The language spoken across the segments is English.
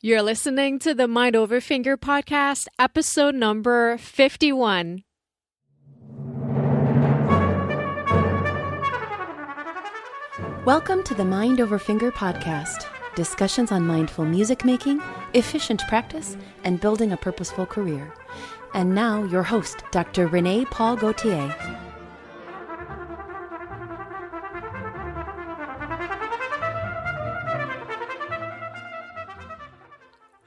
You're listening to the Mind Over Finger podcast, episode number 51. Welcome to the Mind Over Finger podcast. Discussions on mindful music making, efficient practice, and building a purposeful career. And now, your host, Dr. Renee Paul Gauthier.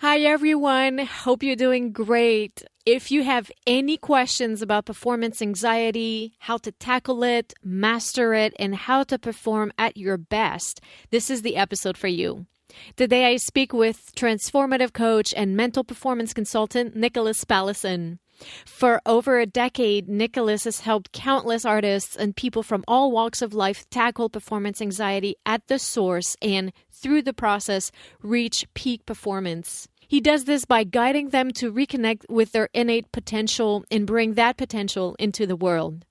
Hi, everyone. Hope you're doing great. If you have any questions about performance anxiety, how to tackle it, master it, and how to perform at your best, this is the episode for you. Today, I speak with transformative coach and mental performance consultant, Nicholas Pallesen. For over a decade, Nicholas has helped countless artists and people from all walks of life tackle performance anxiety at the source and, through the process, reach peak performance. He does this by guiding them to reconnect with their innate potential and bring that potential into the world.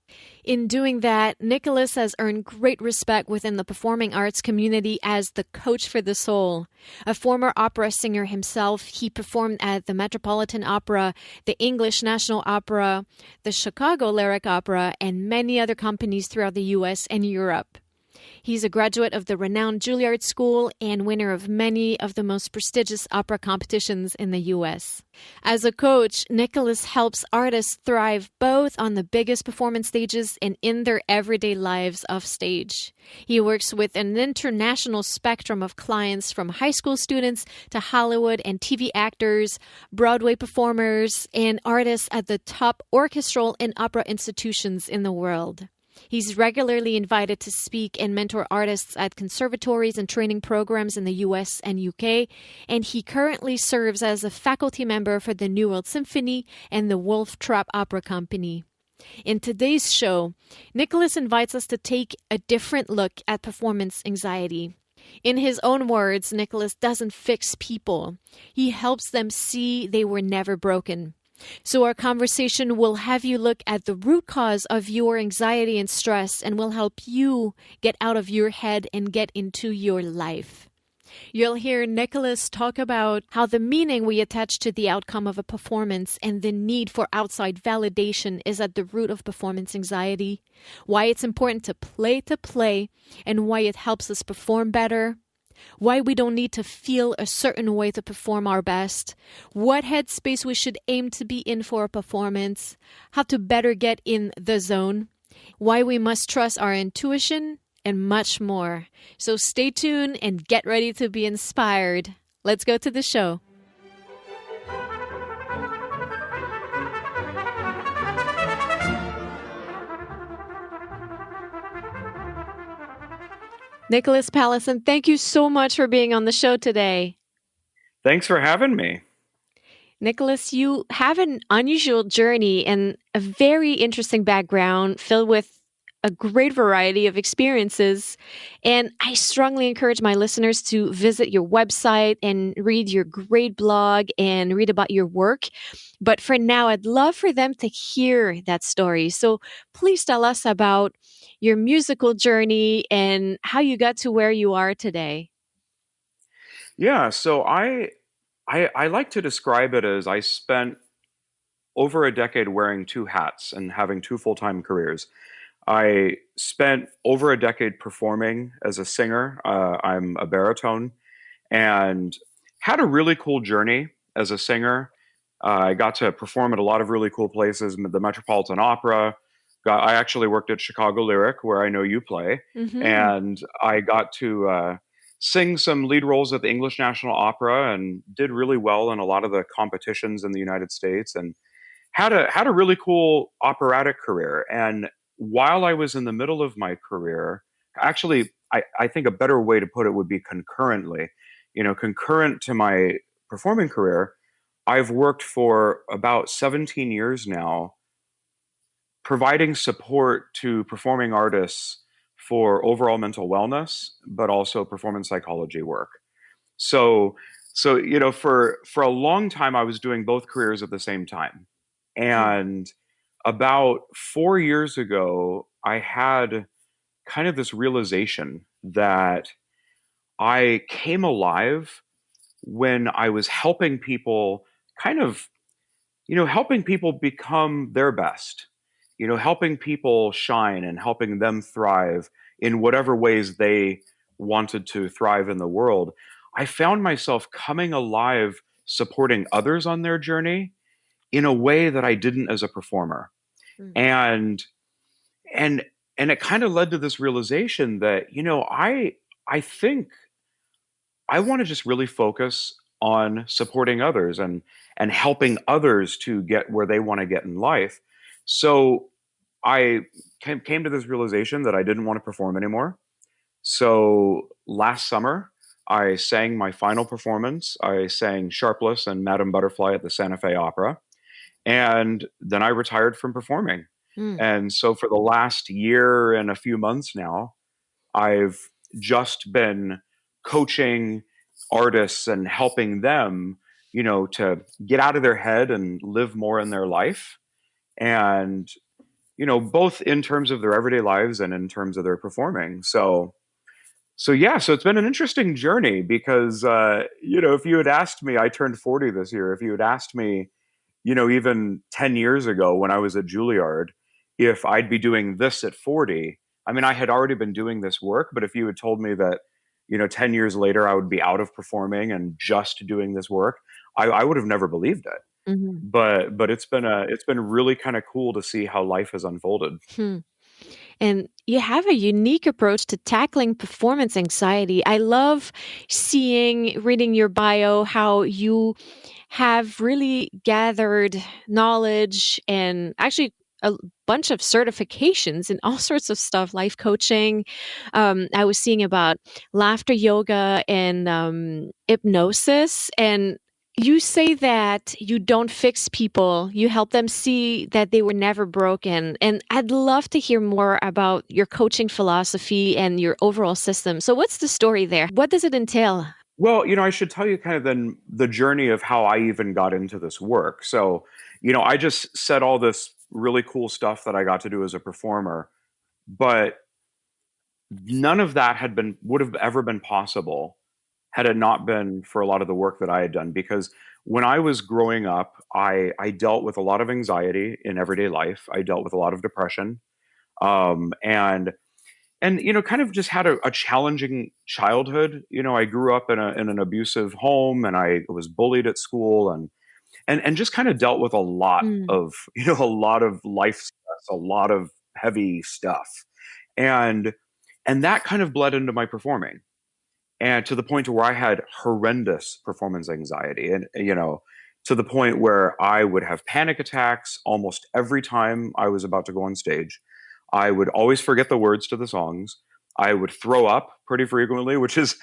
In doing that, Nicholas has earned great respect within the performing arts community as the coach for the soul. A former opera singer himself, he performed at the Metropolitan Opera, the English National Opera, the Chicago Lyric Opera, and many other companies throughout the U.S. and Europe. He's a graduate of the renowned Juilliard School and winner of many of the most prestigious opera competitions in the U.S. As a coach, Nicholas helps artists thrive both on the biggest performance stages and in their everyday lives off stage. He works with an international spectrum of clients from high school students to Hollywood and TV actors, Broadway performers, and artists at the top orchestral and opera institutions in the world. He's regularly invited to speak and mentor artists at conservatories and training programs in the US and UK, and he currently serves as a faculty member for the New World Symphony and the Wolf Trap Opera Company. In today's show, Nicholas invites us to take a different look at performance anxiety. In his own words, Nicholas doesn't fix people. He helps them see they were never broken. So our conversation will have you look at the root cause of your anxiety and stress and will help you get out of your head and get into your life. You'll hear Nicholas talk about how the meaning we attach to the outcome of a performance and the need for outside validation is at the root of performance anxiety, why it's important to play, and why it helps us perform better, why we don't need to feel a certain way to perform our best, what headspace we should aim to be in for a performance, how to better get in the zone, why we must trust our intuition, and much more. So stay tuned and get ready to be inspired. Let's go to the show. Nicholas Pallesen, thank you so much for being on the show today. Thanks for having me. Nicholas, you have an unusual journey and a very interesting background filled with a great variety of experiences. And I strongly encourage my listeners to visit your website and read your great blog and read about your work. But for now, I'd love for them to hear that story. So please tell us about your musical journey and how you got to where you are today. Yeah, so I like to describe it as I spent over a decade wearing two hats and having two full-time careers. I spent over a decade performing as a singer. I'm a baritone and had a really cool journey as a singer. I got to perform at a lot of really cool places, the Metropolitan Opera. I actually worked at Chicago Lyric, where I know you play, and I got to sing some lead roles at the English National Opera and did really well in a lot of the competitions in the United States and had a really cool operatic career. And while I was in the middle of my career, actually, I think a better way to put it would be concurrently. Concurrent to my performing career, I've worked for about 17 years now providing support to performing artists for overall mental wellness, but also performance psychology work. So for a long time, I was doing both careers at the same time. And about 4 years ago, I had kind of this realization that I came alive when I was helping people kind of, helping people become their best, helping people shine and helping them thrive in whatever ways they wanted to thrive in the world. I found myself coming alive supporting others on their journey in a way that I didn't as a performer. Mm. And and and it kind of led to this realization that, I think I want to just really focus on supporting others and helping others to get where they want to get in life. So I came to this realization that I didn't want to perform anymore. So last summer, I sang my final performance. I sang Sharpless and Madame Butterfly at the Santa Fe Opera. And then I retired from performing. Mm. And so for the last year and a few months now, I've just been coaching artists and helping them, to get out of their head and live more in their life. And, both in terms of their everyday lives and in terms of their performing. So yeah, so it's been an interesting journey because, if you had asked me, I turned 40 this year. If you had asked me, even 10 years ago when I was at Juilliard, if I'd be doing this at 40, I mean, I had already been doing this work, but if you had told me that, 10 years later, I would be out of performing and just doing this work, I would have never believed it. Mhm. But it's been really kind of cool to see how life has unfolded. Hmm. And you have a unique approach to tackling performance anxiety. I love reading your bio, how you have really gathered knowledge and actually a bunch of certifications in all sorts of stuff, life coaching. I was seeing about laughter yoga and hypnosis. And you say that you don't fix people, you help them see that they were never broken. And I'd love to hear more about your coaching philosophy and your overall system. So, what's the story there? What does it entail? Well, I should tell you kind of then the journey of how I even got into this work. So, I just said all this really cool stuff that I got to do as a performer, but none of that would have ever been possible had it not been for a lot of the work that I had done. Because when I was growing up, I dealt with a lot of anxiety in everyday life. I dealt with a lot of depression, and kind of just had a challenging childhood. I grew up in an abusive home, and I was bullied at school, and just kind of dealt with a lot Mm. of a lot of life stress, a lot of heavy stuff, and that kind of bled into my performing, and to the point to where I had horrendous performance anxiety, and to the point where I would have panic attacks almost every time I was about to go on stage. I would always forget the words to the songs. I would throw up pretty frequently, which is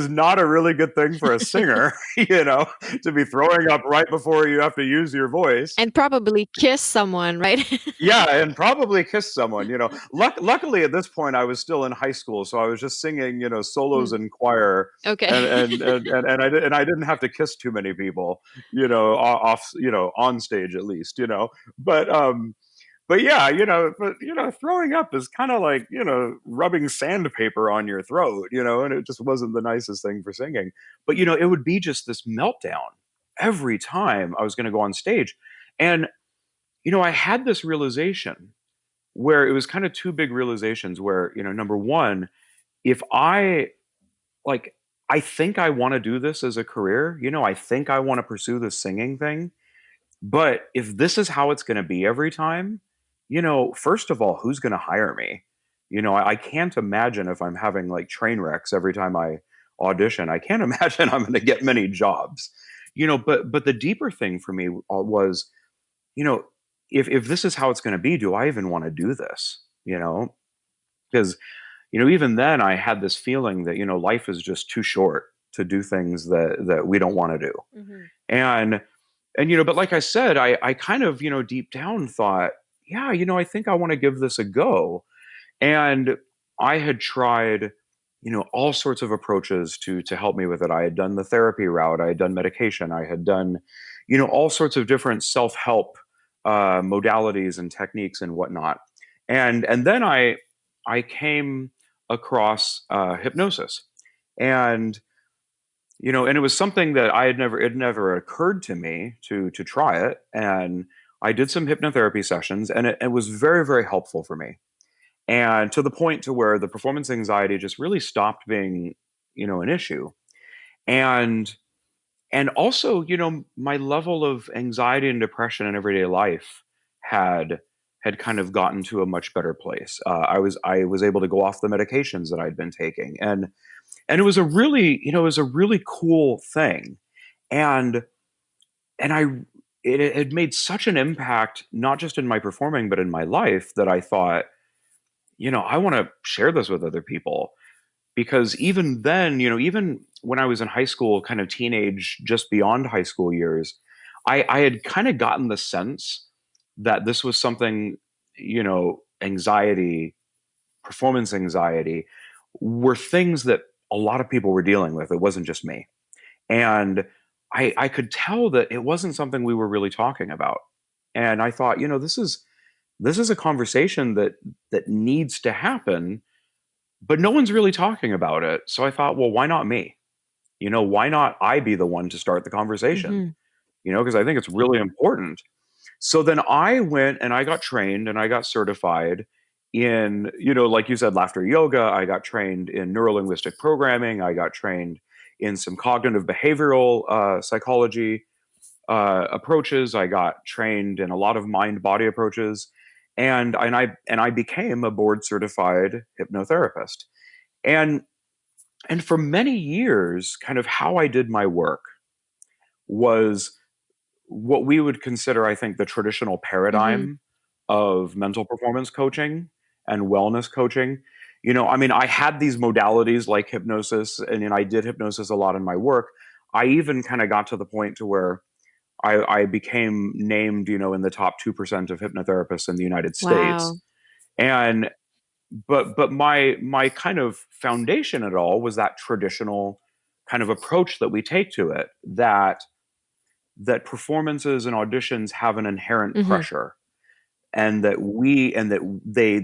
not a really good thing for a singer, to be throwing up right before you have to use your voice. And probably kiss someone, right? Yeah, and probably kiss someone. Luckily at this point I was still in high school, so I was just singing, solos Mm. in choir, Okay. and I didn't have to kiss too many people, off, on stage at least, but yeah, throwing up is kind of like, rubbing sandpaper on your throat, and it just wasn't the nicest thing for singing. But, it would be just this meltdown every time I was going to go on stage. And, I had this realization where it was kind of two big realizations where, number one, if like, I think I want to do this as a career, I think I want to pursue this singing thing. But if this is how it's going to be every time, first of all, who's going to hire me? I can't imagine if I'm having like train wrecks every time I audition. I can't imagine I'm going to get many jobs. But the deeper thing for me was, you know, if this is how it's going to be, do I even want to do this? Because even then I had this feeling that life is just too short to do things that we don't want to do. Mhm. And but like I said, I kind of deep down thought, yeah, I think I want to give this a go. And I had tried all sorts of approaches to help me with it. I had done the therapy route, I had done medication, I had done all sorts of different self-help modalities and techniques and whatnot. And then I came across hypnosis. And And it was something that it never occurred to me to try it. And I did some hypnotherapy sessions, and it was very, very helpful for me. And to the point to where the performance anxiety just really stopped being, an issue. And and also, my level of anxiety and depression in everyday life had had kind of gotten to a much better place. I was able to go off the medications that I'd been taking, and it was a really, it was a really cool thing. And and I it had made such an impact, not just in my performing, but in my life, that I thought, I want to share this with other people. Because even then, even when I was in high school, kind of teenage, just beyond high school years, I had kind of gotten the sense that this was something, anxiety, performance anxiety, were things that a lot of people were dealing with. It wasn't just me. And I could tell that it wasn't something we were really talking about. And I thought, this is a conversation that needs to happen, but no one's really talking about it. So I thought, well, why not me? Why not I be the one to start the conversation? Hmm. Because I think it's really important. So then I went and I got trained and I got certified in, like you said, laughter yoga. I got trained in neurolinguistic programming. I got trained in some cognitive behavioral psychology approaches. I got trained in a lot of mind body approaches, and I became a board certified hypnotherapist. And and for many years, kind of how I did my work was what we would consider, I think, the traditional Hmm. paradigm of mental performance coaching and wellness coaching. I mean, I had these modalities like hypnosis, and I did hypnosis a lot in my work. I even kind of got to the point to where I became named, in the top 2% of hypnotherapists in the United Wow. States. And but my kind of foundation at all was that traditional kind of approach that we take to it, that performances and auditions have an inherent Hmm. pressure, and that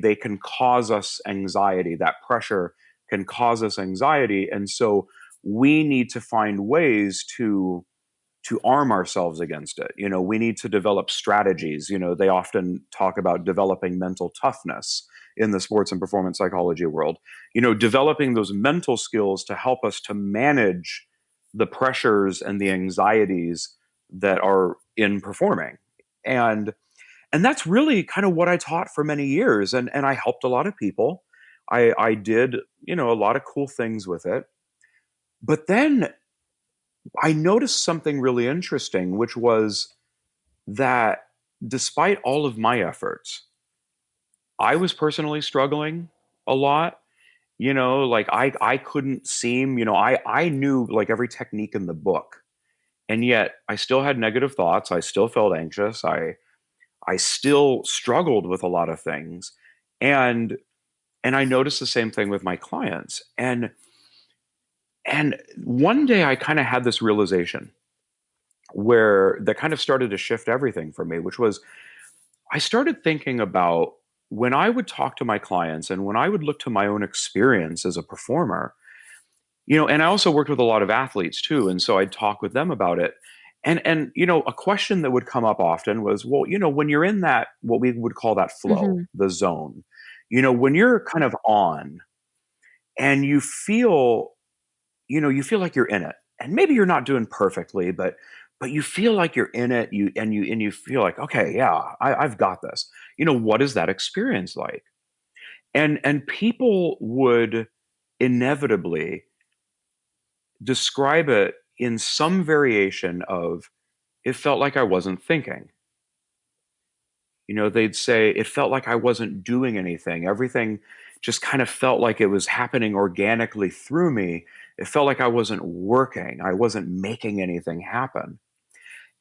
they can cause us anxiety. That pressure can cause us anxiety, and so we need to find ways to arm ourselves against it. We need to develop strategies. They often talk about developing mental toughness in the sports and performance psychology world. Developing those mental skills to help us to manage the pressures and the anxieties that are in performing. And and that's really kind of what I taught for many years. And I helped a lot of people. I did, a lot of cool things with it. But then I noticed something really interesting, which was that despite all of my efforts, I was personally struggling a lot. Like I couldn't seem, I knew like every technique in the book, and yet I still had negative thoughts. I still felt anxious. I still struggled with a lot of things. And and I noticed the same thing with my clients. And one day I kind of had this realization where that kind of started to shift everything for me, which was I started thinking about when I would talk to my clients and when I would look to my own experience as a performer, and I also worked with a lot of athletes too. And so I'd talk with them about it. And a question that would come up often was, well, when you're in that, what we would call that flow, Hmm. the zone, when you're kind of on and you feel like you're in it, and maybe you're not doing perfectly, but you feel like you're in it. You feel like, okay, yeah, I've got this. What is that experience like? And people would inevitably describe it in some variation of, it felt like I wasn't thinking. They'd say it felt like I wasn't doing anything. Everything just kind of felt like it was happening organically through me. It felt like I wasn't working. I wasn't making anything happen.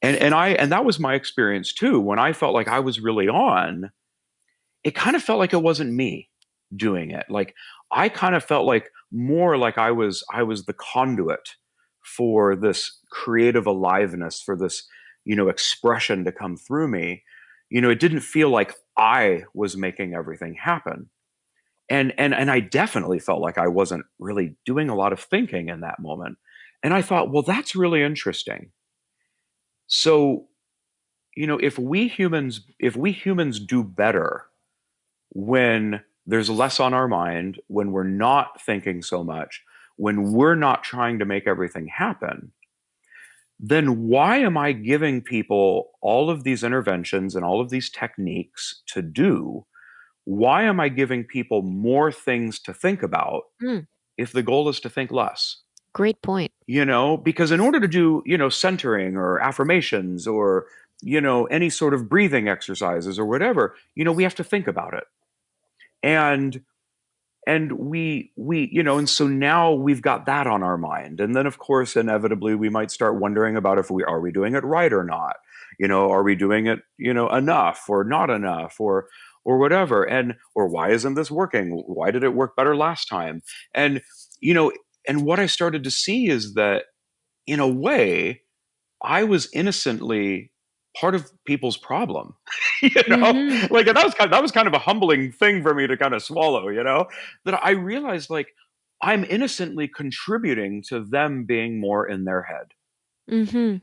And that was my experience too. When I felt like I was really on, it kind of felt like it wasn't me doing it. Like I kind of felt like more like I was the conduit for this creative aliveness, for this, expression to come through me. It didn't feel like I was making everything happen. And I definitely felt like I wasn't really doing a lot of thinking in that moment. And I thought, well, that's really interesting. So, if we humans do better when there's less on our mind, when we're not thinking so much, when we're not trying to make everything happen, then why am I giving people all of these interventions and all of these techniques to do? Why am I giving people more things to think about Mm, if the goal is to think less? great point. Because in order to do, centering or affirmations or, any sort of breathing exercises or whatever, we have to think about it. And and so now we've got that on our mind. And then of course, inevitably we might start wondering about if we are we doing it right or not? Are we doing it, enough or not enough or whatever? And or why isn't this working? Why did it work better last time? And you know, and what I started to see is that in a way, I was innocently part of people's problem. you know, Mm-hmm. like that was kind of a humbling thing for me to kind of swallow. That I realized like I'm innocently contributing to them being more in their head Mm-hmm.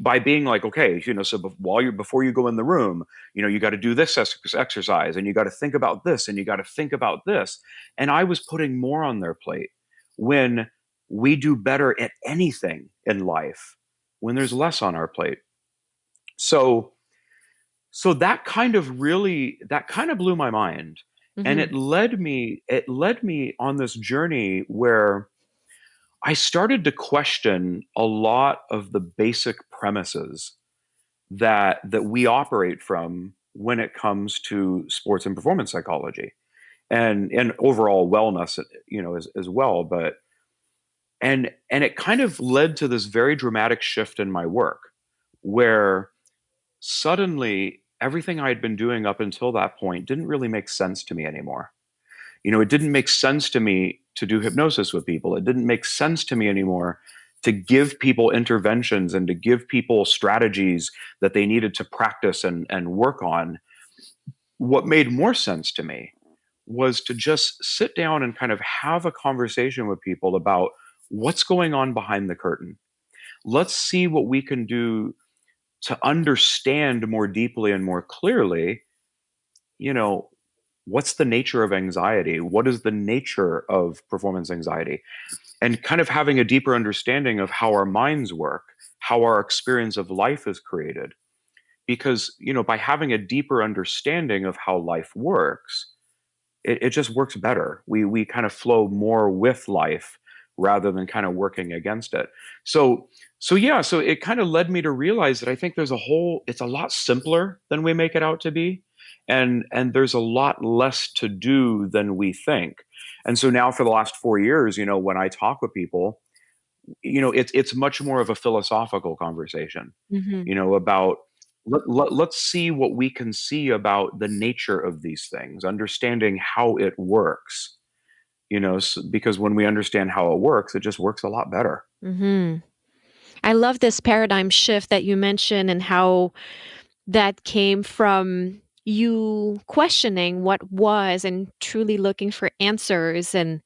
by being like, okay, so before you go in the room, you got to do this exercise, and you got to think about this, and you got to think about this, and I was putting more on their plate when we do better at anything in life when there's less on our plate. So that kind of blew my mind, and Mm-hmm. it led me on this journey where I started to question a lot of the basic premises that we operate from when it comes to sports and performance psychology and overall wellness, as well. But and it kind of led to this very dramatic shift in my work where suddenly everything I had been doing up until that point didn't really make sense to me anymore. It didn't make sense to me to do hypnosis with people. It didn't make sense to me anymore to give people interventions and to give people strategies that they needed to practice and work on. What made more sense to me was to just sit down and kind of have a conversation with people about what's going on behind the curtain. Let's see what we can do to understand more deeply and more clearly, you know, what's the nature of anxiety? What is the nature of performance anxiety? And kind of having a deeper understanding of how our minds work, how our experience of life is created. Because, by having a deeper understanding of how life works, it just works better. We kind of flow more with life rather than kind of working against it. So so it kind of led me to realize that I think it's a lot simpler than we make it out to be. And there's a lot less to do than we think. And so now for the last 4 years, when I talk with people, it's much more of a philosophical conversation, Mm-hmm. about let's see what we can see about the nature of these things, understanding how it works, because when we understand how it works, it just works a lot better. Mm-hmm. I love this paradigm shift that you mentioned and how that came from you questioning what was and truly looking for answers. And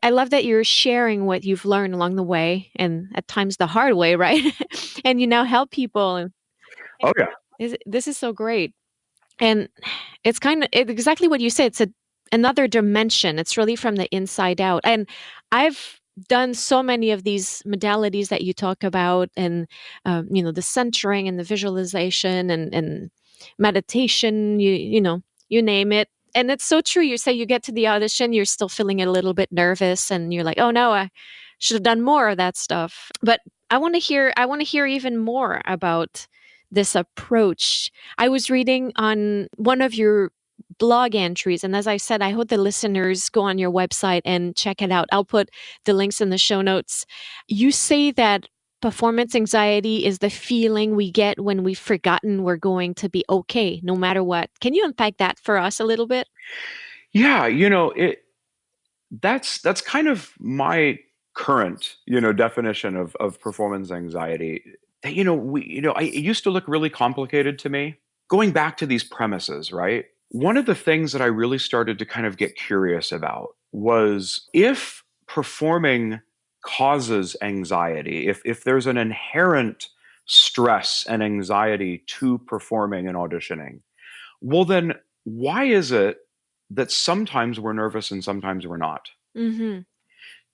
I love that you're sharing what you've learned along the way and at times the hard way, right? And you now help people. And Oh yeah. this is so great. And it's exactly what you said. It's another dimension. It's really from the inside out. And I've done so many of these modalities that you talk about, and the centering and the visualization and meditation. You name it. And it's so true. You say you get to the audition, you're still feeling a little bit nervous, and you're like, "Oh no, I should have done more of that stuff." But I want to hear. I want to hear even more about this approach. I was reading on one of your blog entries, and as I said, I hope the listeners go on your website and check it out. I'll put the links in the show notes. You say that performance anxiety is the feeling we get when we've forgotten we're going to be okay no matter what. Can you unpack that for us a little bit? Yeah, that's kind of my current, definition of performance anxiety. That, it used to look really complicated to me. Going back to these premises, right? One of the things that I really started to kind of get curious about was if performing causes anxiety, if there's an inherent stress and anxiety to performing and auditioning, well, then why is it that sometimes we're nervous and sometimes we're not? Mm-hmm.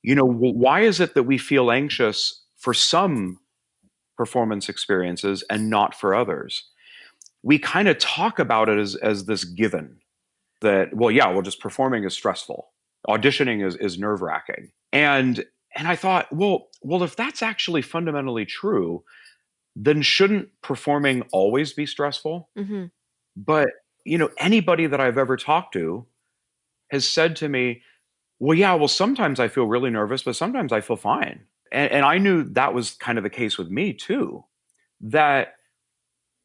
Why is it that we feel anxious for some performance experiences and not for others? We kind of talk about it as this given that, well, yeah, well, just performing is stressful. Auditioning is nerve-wracking. And I thought, well, if that's actually fundamentally true, then shouldn't performing always be stressful? Mm-hmm. But, anybody that I've ever talked to has said to me, well, yeah, well, sometimes I feel really nervous, but sometimes I feel fine. And I knew that was kind of the case with me too, that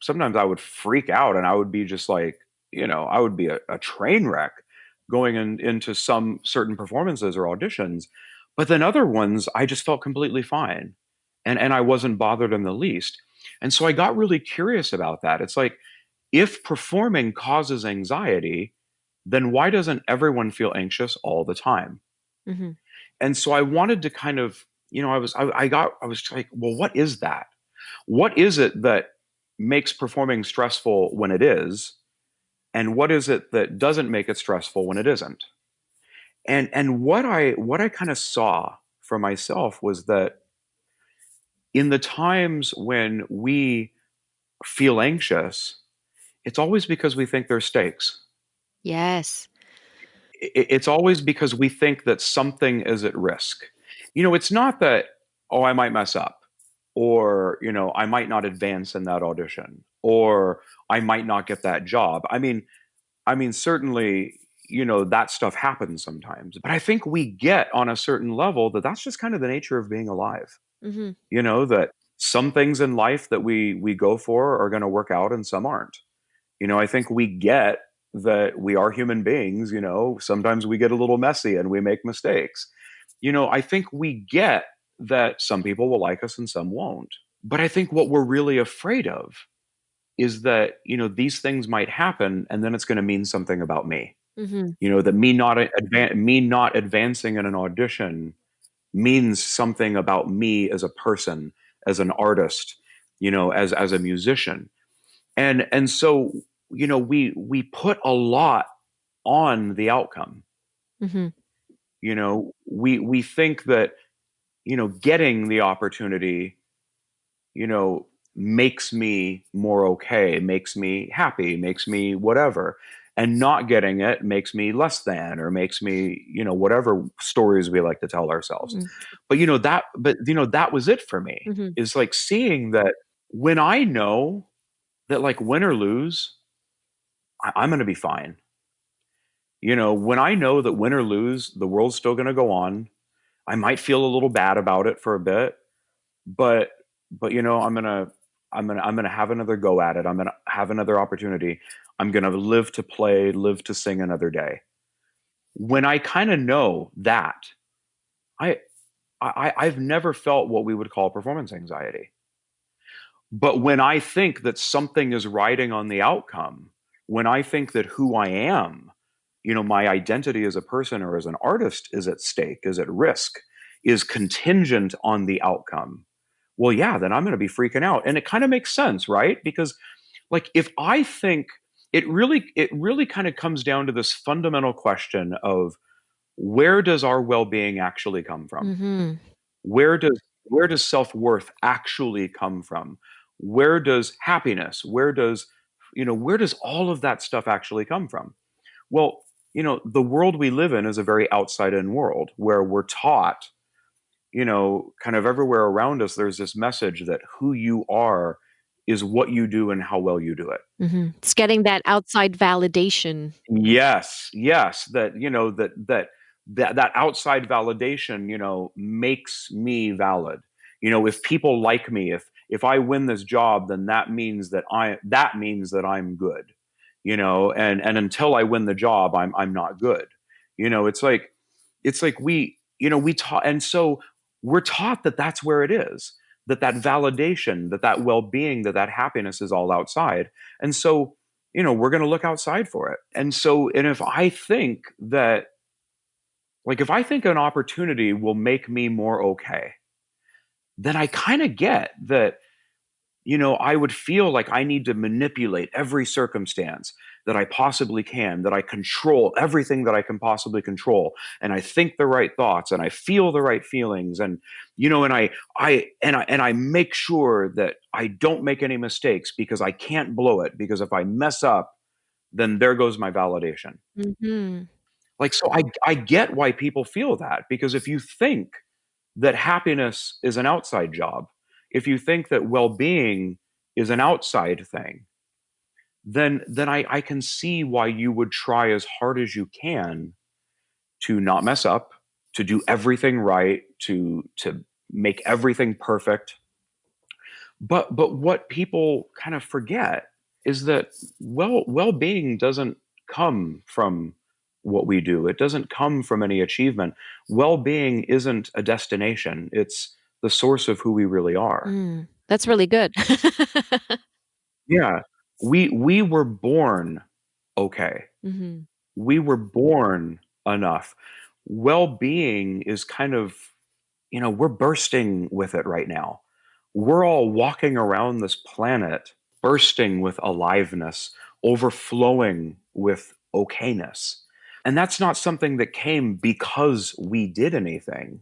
sometimes I would freak out and I would be just like, I would be a train wreck going into some certain performances or auditions. But then other ones, I just felt completely fine. And I wasn't bothered in the least. And so I got really curious about that. It's like, if performing causes anxiety, then why doesn't everyone feel anxious all the time? Mm-hmm. And so I wanted to kind of, I was like, well, what is that? What is it that makes performing stressful when it is? And what is it that doesn't make it stressful when it isn't? And what I kind of saw for myself was that in the times when we feel anxious, it's always because we think there's stakes. Yes. It's always because we think that something is at risk. It's not that, oh, I might mess up, or, I might not advance in that audition, or I might not get that job. I mean, certainly, that stuff happens sometimes, but I think we get on a certain level that that's just kind of the nature of being alive. Mm-hmm. That some things in life that we go for are going to work out and some aren't. I think we get that we are human beings. Sometimes we get a little messy and we make mistakes. I think we get that some people will like us and some won't. But I think what we're really afraid of is that, these things might happen and then it's going to mean something about me. Mm-hmm. That me not advancing in an audition means something about me as a person, as an artist, as a musician. And so, we put a lot on the outcome. Mm-hmm. We think that, getting the opportunity, makes me more okay, makes me happy, makes me whatever. And not getting it makes me less than, or makes me, whatever stories we like to tell ourselves. Mm-hmm. That was it for me, Mm-hmm. is like seeing that when I know that, like, win or lose, I'm going to be fine. When I know that win or lose, the world's still going to go on. I might feel a little bad about it for a bit, but I'm gonna have another go at it. I'm gonna have another opportunity. I'm gonna live to play, live to sing another day. When I kind of know that, I, I've never felt what we would call performance anxiety. But when I think that something is riding on the outcome, when I think that who I am, my identity as a person or as an artist is at stake, is at risk, is contingent on the outcome, well, yeah, then I'm going to be freaking out. And it kind of makes sense, right? Because, like, if I think it really kind of comes down to this fundamental question of, where does our well-being actually come from? Mm-hmm. Where does self-worth actually come from? Where does happiness, where does all of that stuff actually come from? Well, the world we live in is a very outside-in world where we're taught, kind of everywhere around us, there's this message that who you are is what you do and how well you do it. Mm-hmm. It's getting that outside validation. Yes, yes, that outside validation, makes me valid. If people like me, if I win this job, then that means that I'm good. And until I win the job, I'm not good. It's like we taught, and so we're taught that that's where it is, that validation, that well-being, that happiness is all outside. And so, we're going to look outside for it. And if I think that, Like if I think an opportunity will make me more okay, then I kind of get that, I would feel like I need to manipulate every circumstance that I possibly can, that I control everything that I can possibly control, and I think the right thoughts, and I feel the right feelings, and and I make sure that I don't make any mistakes because I can't blow it, because if I mess up, then there goes my validation. Mm-hmm. Like, so I get why people feel that, because if you think that happiness is an outside job, if you think that well-being is an outside thing, then I can see why you would try as hard as you can to not mess up, to do everything right, to make everything perfect. But what people kind of forget is that well-being doesn't come from what we do. It doesn't come from any achievement. Well-being isn't a destination. It's the source of who we really are. That's really good. Yeah. We were born okay. Mm-hmm. We were born enough. Well-being is kind of, we're bursting with it right now. We're all walking around this planet bursting with aliveness, overflowing with okayness. And that's not something that came because we did anything.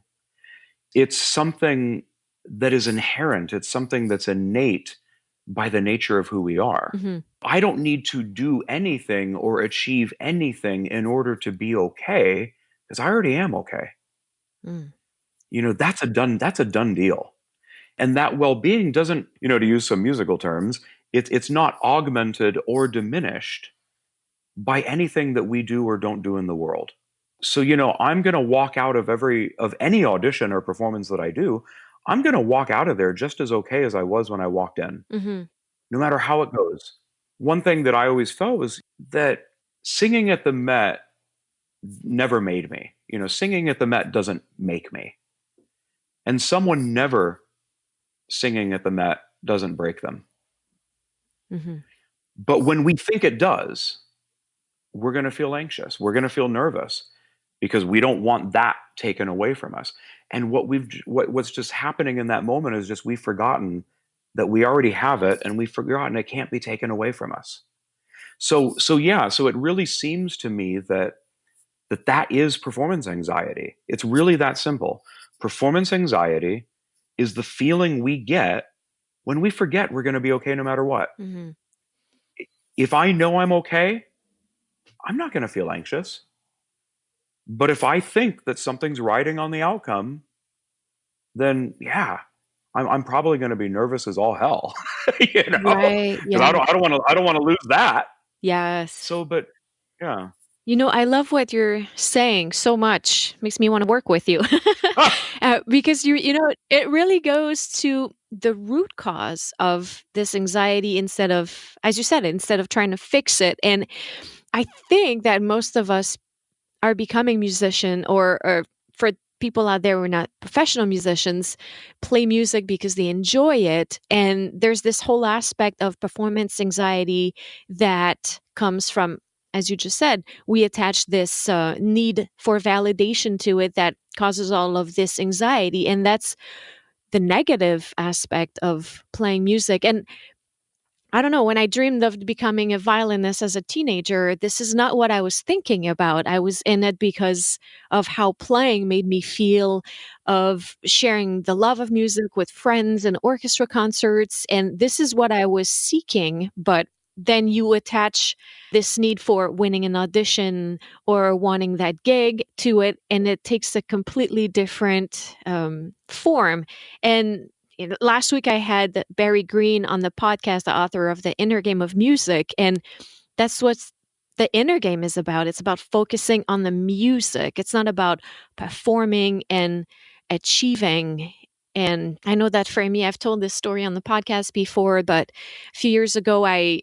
It's something that is inherent, it's something that's innate by the nature of who we are. Mm-hmm. I don't need to do anything or achieve anything in order to be okay, because I already am okay. Mm. That's a done deal. And that well-being doesn't, to use some musical terms, it's not augmented or diminished by anything that we do or don't do in the world. So, I'm going to walk out of any audition or performance that I do, I'm going to walk out of there just as okay as I was when I walked in, Mm-hmm. no matter how it goes. One thing that I always felt was that singing at the Met never made me. Singing at the Met doesn't make me. And someone never singing at the Met doesn't break them. Mm-hmm. But when we think it does, we're going to feel anxious. We're going to feel nervous because we don't want that taken away from us. And what's just happening in that moment is just we've forgotten that we already have it, and we've forgotten it can't be taken away from us. So it really seems to me that is performance anxiety. It's really that simple. Performance anxiety is the feeling we get when we forget we're going to be okay no matter what. Mm-hmm. If I know I'm okay, I'm not going to feel anxious. But if I think that something's riding on the outcome, then yeah, I'm probably going to be nervous as all hell, Right. because Yeah. I don't want to lose that. Yes. So, but yeah. I love what you're saying so much. Makes me want to work with you. Because it really goes to the root cause of this anxiety instead of, as you said, instead of trying to fix it. And I think that most of us are becoming musician or for people out there who are not professional musicians, play music because they enjoy it. And there's this whole aspect of performance anxiety that comes from, as you just said, we attach this need for validation to it that causes all of this anxiety. And that's the negative aspect of playing music. And I don't know, when I dreamed of becoming a violinist as a teenager, this is not what I was thinking about. I was in it because of how playing made me feel, of sharing the love of music with friends and orchestra concerts. And this is what I was seeking. But then you attach this need for winning an audition or wanting that gig to it, and it takes a completely different form. And last week I had Barry Green on the podcast, the author of The Inner Game of Music, and that's what the inner game is about. It's about focusing on the music. It's not about performing and achieving. And I know that for me, I've told this story on the podcast before, but a few years ago, I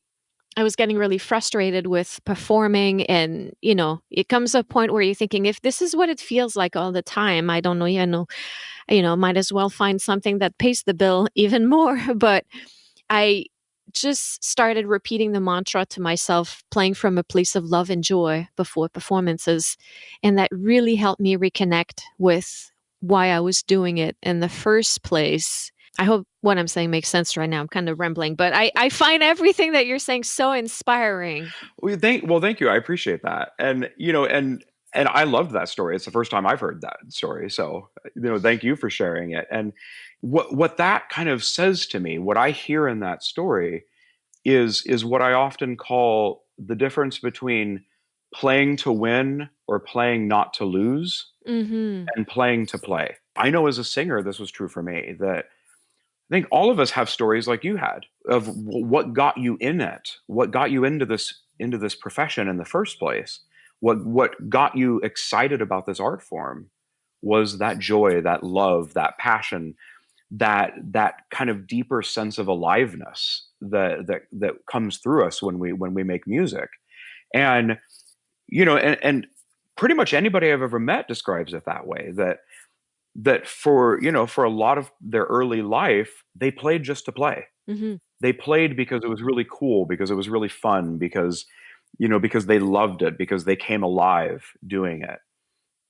was getting really frustrated with performing. And, it comes a point where you're thinking, if this is what it feels like all the time, I don't know, might as well find something that pays the bill even more. But I just started repeating the mantra to myself, playing from a place of love and joy before performances. And that really helped me reconnect with why I was doing it in the first place. I hope what I'm saying makes sense right now. I'm kind of rambling, but I find everything that you're saying so inspiring. Thank you. I appreciate that. And and I loved that story. It's the first time I've heard that story. So, thank you for sharing it. And what that kind of says to me, what I hear in that story is what I often call the difference between playing to win or playing not to lose Mm-hmm. and playing to play. I know as a singer, this was true for me, that I think all of us have stories like you had of what got you in it, what got you into this profession in the first place, what got you excited about this art form was that joy, that love, that passion, that kind of deeper sense of aliveness that comes through us when we make music. And and pretty much anybody I've ever met describes it that way, that for a lot of their early life they played just to play. Mm-hmm. They played because it was really cool, because it was really fun, because they loved it, because they came alive doing it.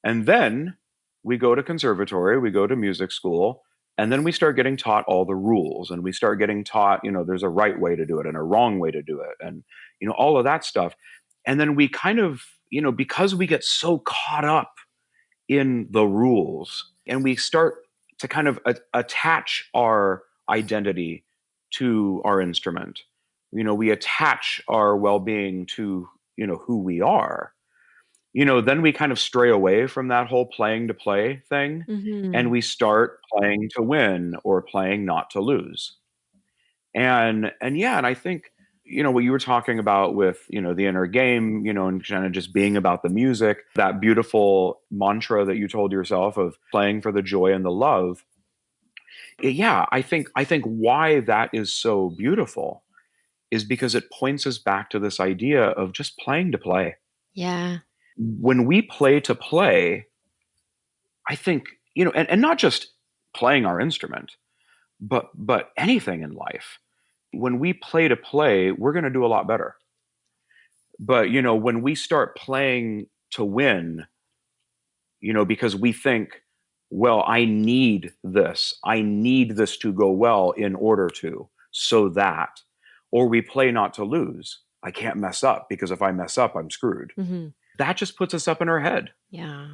And then we go to conservatory, we go to music school, and then we start getting taught all the rules, and we start getting taught, there's a right way to do it and a wrong way to do it, and all of that stuff. And then we kind of, because we get so caught up in the rules, and we start to kind of attach our identity to our instrument. We attach our well-being to, who we are. Then we kind of stray away from that whole playing to play thing, Mm-hmm. and we start playing to win or playing not to lose. And yeah, and I think, what you were talking about with, the inner game, and kind of just being about the music, that beautiful mantra that you told yourself of playing for the joy and the love. Yeah, I think why that is so beautiful is because it points us back to this idea of just playing to play. Yeah. When we play to play, I think, and not just playing our instrument, but anything in life. When we play to play, we're going to do a lot better. But, when we start playing to win, because we think, well, I need this. I need this to go well in order to, so that, or we play not to lose. I can't mess up because if I mess up, I'm screwed. Mm-hmm. That just puts us up in our head. Yeah.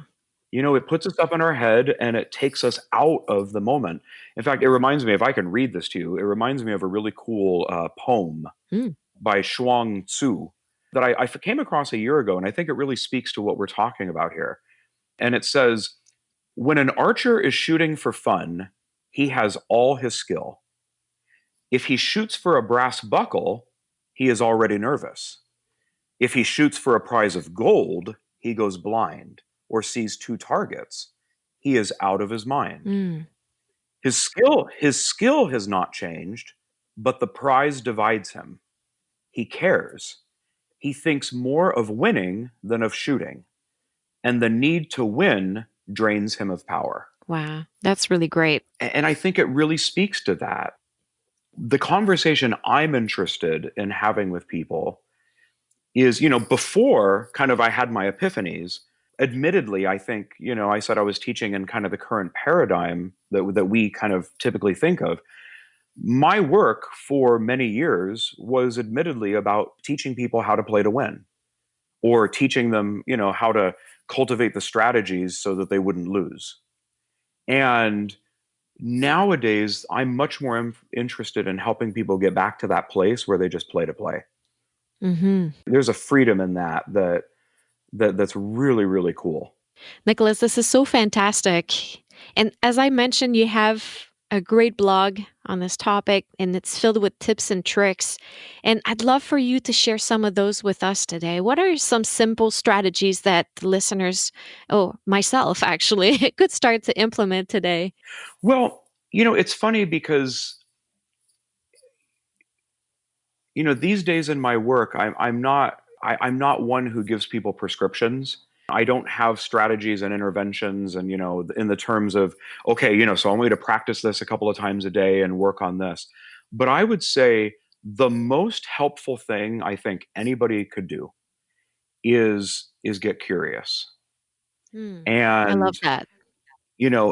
It puts us up in our head and it takes us out of the moment. In fact, it reminds me, if I can read this to you, it reminds me of a really cool poem Mm. by Shuang Tzu that I came across a year ago. And I think it really speaks to what we're talking about here. And it says, when an archer is shooting for fun, he has all his skill. If he shoots for a brass buckle, he is already nervous. If he shoots for a prize of gold, he goes blind or sees two targets. He is out of his mind. Mm. His skill has not changed, but the prize divides him. He cares. He thinks more of winning than of shooting, and the need to win drains him of power. Wow. That's really great. And I think it really speaks to that. The conversation I'm interested in having with people is, before kind of I had my epiphanies, admittedly, I think, I said I was teaching in kind of the current paradigm that we kind of typically think of. My work for many years was admittedly about teaching people how to play to win, or teaching them, how to cultivate the strategies so that they wouldn't lose. And nowadays, I'm much more interested in helping people get back to that place where they just play to play. Mm-hmm. There's a freedom in that's really, really cool. Nicholas, this is so fantastic. And as I mentioned, you have a great blog on this topic, and it's filled with tips and tricks. And I'd love for you to share some of those with us today. What are some simple strategies that the listeners, oh, myself actually, could start to implement today? Well, it's funny because, these days in my work, I'm not one who gives people prescriptions. I don't have strategies and interventions and, in the terms of, okay, so I'm going to practice this a couple of times a day and work on this. But I would say the most helpful thing I think anybody could do is get curious I love and that.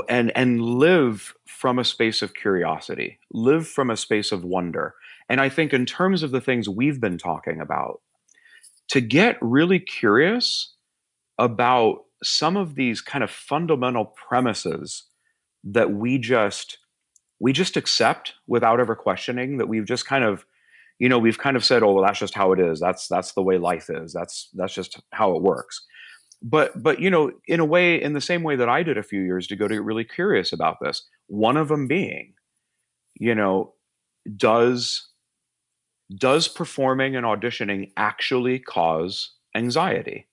and live from a space of curiosity, live from a space of wonder. And I think in terms of the things we've been talking about, to get really curious about some of these kind of fundamental premises that we just accept without ever questioning, that we've just kind of we've kind of said, oh well, that's just how it is, that's the way life is, that's just how it works. But in a way, in the same way that I did a few years to go to get really curious about this, one of them being, you know does does performing and auditioning actually cause anxiety?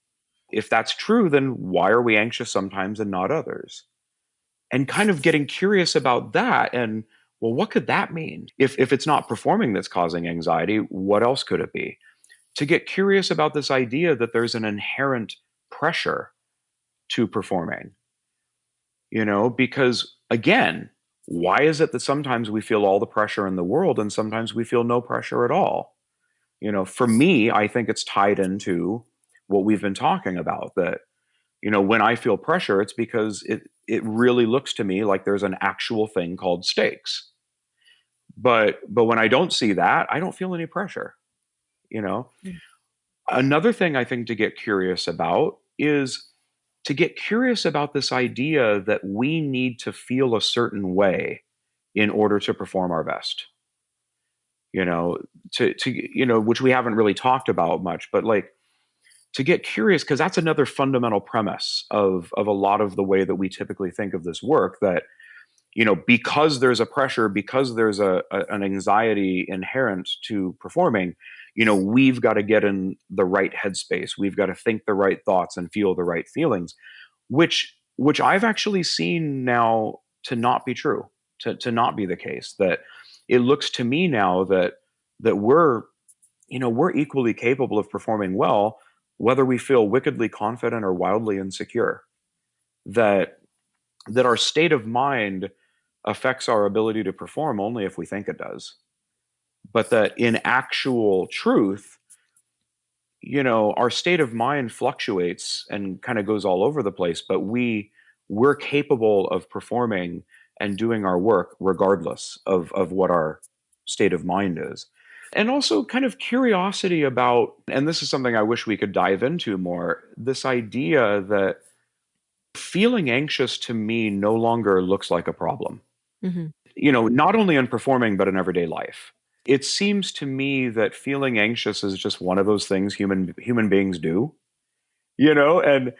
If that's true, then why are we anxious sometimes and not others? And kind of getting curious about that, and well, what could that mean? If it's not performing that's causing anxiety, what else could it be? To get curious about this idea that there's an inherent pressure to performing, because again, why is it that sometimes we feel all the pressure in the world and sometimes we feel no pressure at all? For me, I think it's tied into what we've been talking about, that when I feel pressure, it's because it really looks to me like there's an actual thing called stakes. But when I don't see that, I don't feel any pressure. you know Mm. Another thing I think to get curious about is to get curious about this idea that we need to feel a certain way in order to perform our best. You know, which we haven't really talked about much, but like, to get curious, because that's another fundamental premise of a lot of the way that we typically think of this work, that because there's a pressure, because there's an anxiety inherent to performing, we've got to get in the right headspace, we've got to think the right thoughts and feel the right feelings, which I've actually seen now to not be true, to not be the case. That it looks to me now that we're equally capable of performing well, whether we feel wickedly confident or wildly insecure. That our state of mind affects our ability to perform only if we think it does. But that in actual truth, our state of mind fluctuates and kind of goes all over the place, but we're capable of performing and doing our work regardless of what our state of mind is. And also kind of curiosity about, and this is something I wish we could dive into more, this idea that feeling anxious to me no longer looks like a problem. Hmm. Not only in performing, but in everyday life. It seems to me that feeling anxious is just one of those things human beings do, and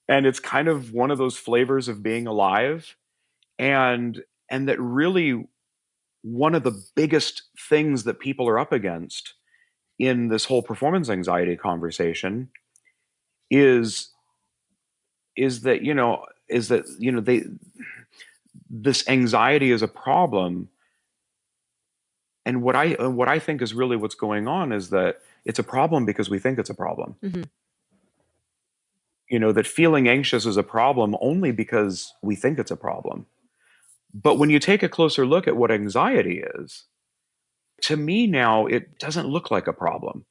it's kind of one of those flavors of being alive. And that really, one of the biggest things that people are up against in this whole performance anxiety conversation is that they this anxiety is a problem. And what I think is really what's going on is that it's a problem because we think it's a problem. Hmm. That feeling anxious is a problem only because we think it's a problem. But when you take a closer look at what anxiety is, to me now, it doesn't look like a problem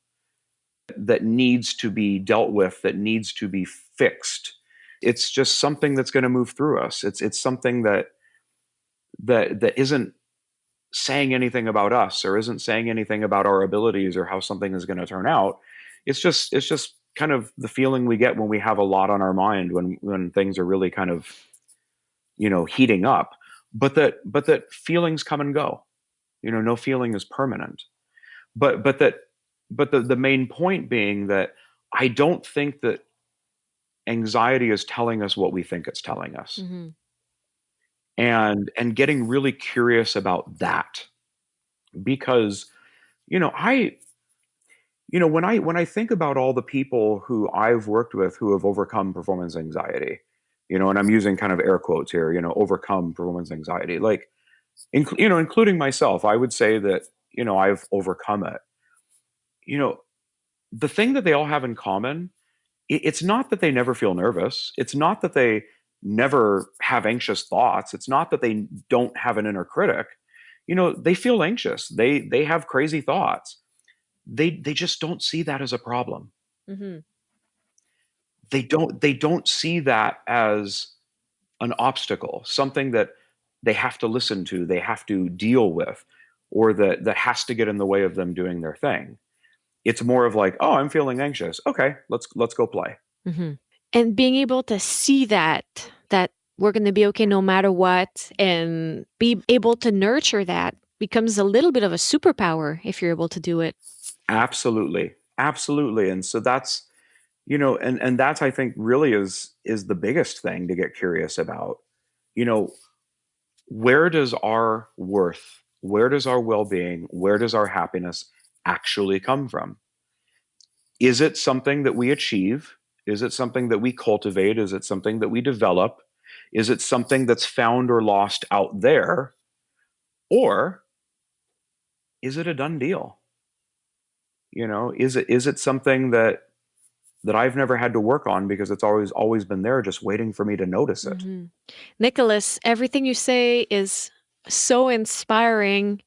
that needs to be dealt with, that needs to be fixed. It's just something that's going to move through us. It's something that isn't saying anything about us, or isn't saying anything about our abilities or how something is going to turn out. It's just kind of the feeling we get when we have a lot on our mind, when things are really kind of heating up. But that feelings come and go. No feeling is permanent. But the main point being that I don't think that anxiety is telling us what we think it's telling us. Hmm. And getting really curious about that, because I when I think about all the people who I've worked with who have overcome performance anxiety, and I'm using kind of air quotes here, overcome performance anxiety, like including myself, I would say that I've overcome it. you know the thing that they all have in common, it's not that they never feel nervous, it's not that they never have anxious thoughts, it's not that they don't have an inner critic. they feel anxious. They have crazy thoughts. They just don't see that as a problem. Mm-hmm. They don't see that as an obstacle, something that they have to listen to, they have to deal with, or that has to get in the way of them doing their thing. It's more of like, oh, I'm feeling anxious. Okay, let's go play. Mm-hmm. And being able to see that we're going to be okay no matter what, and be able to nurture that becomes a little bit of a superpower if you're able to do it. Absolutely. Absolutely. And so that's, and that's, I think, really is the biggest thing to get curious about. You know, where does our worth, where does our well-being, where does our happiness actually come from? Is it something that we achieve? Is it something that we cultivate? Is it something that we develop? Is it something that's found or lost out there? Or is it a done deal? Is it something that I've never had to work on because it's always been there, just waiting for me to notice it? Mm-hmm. Nicholas, everything you say is so inspiring.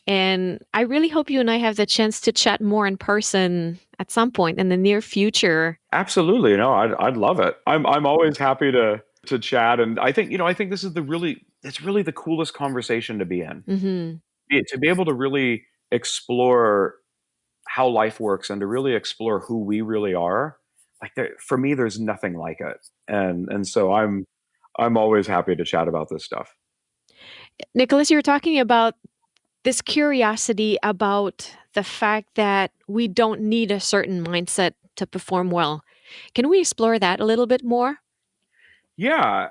And I really hope you and I have the chance to chat more in person at some point in the near future. Absolutely, no, I'd love it. I'm always happy to chat, and I think this is it's really the coolest conversation to be in. Mm-hmm. To be able to really explore how life works and to really explore who we really are. Like for me, there's nothing like it, and so I'm always happy to chat about this stuff. Nicholas, you were talking about this curiosity about the fact that we don't need a certain mindset to perform well. Can we explore that a little bit more? Yeah,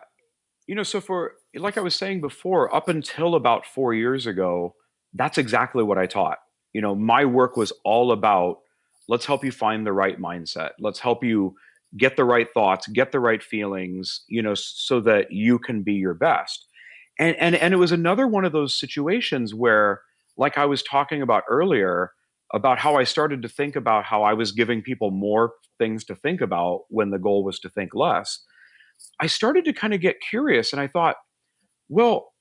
so for like I was saying before, up until about 4 years ago, that's exactly what I taught. My work was all about, let's help you find the right mindset. Let's help you get the right thoughts, get the right feelings, so that you can be your best. And it was another one of those situations where, like I was talking about earlier, about how I started to think about how I was giving people more things to think about when the goal was to think less. I started to kind of get curious, and I thought, well,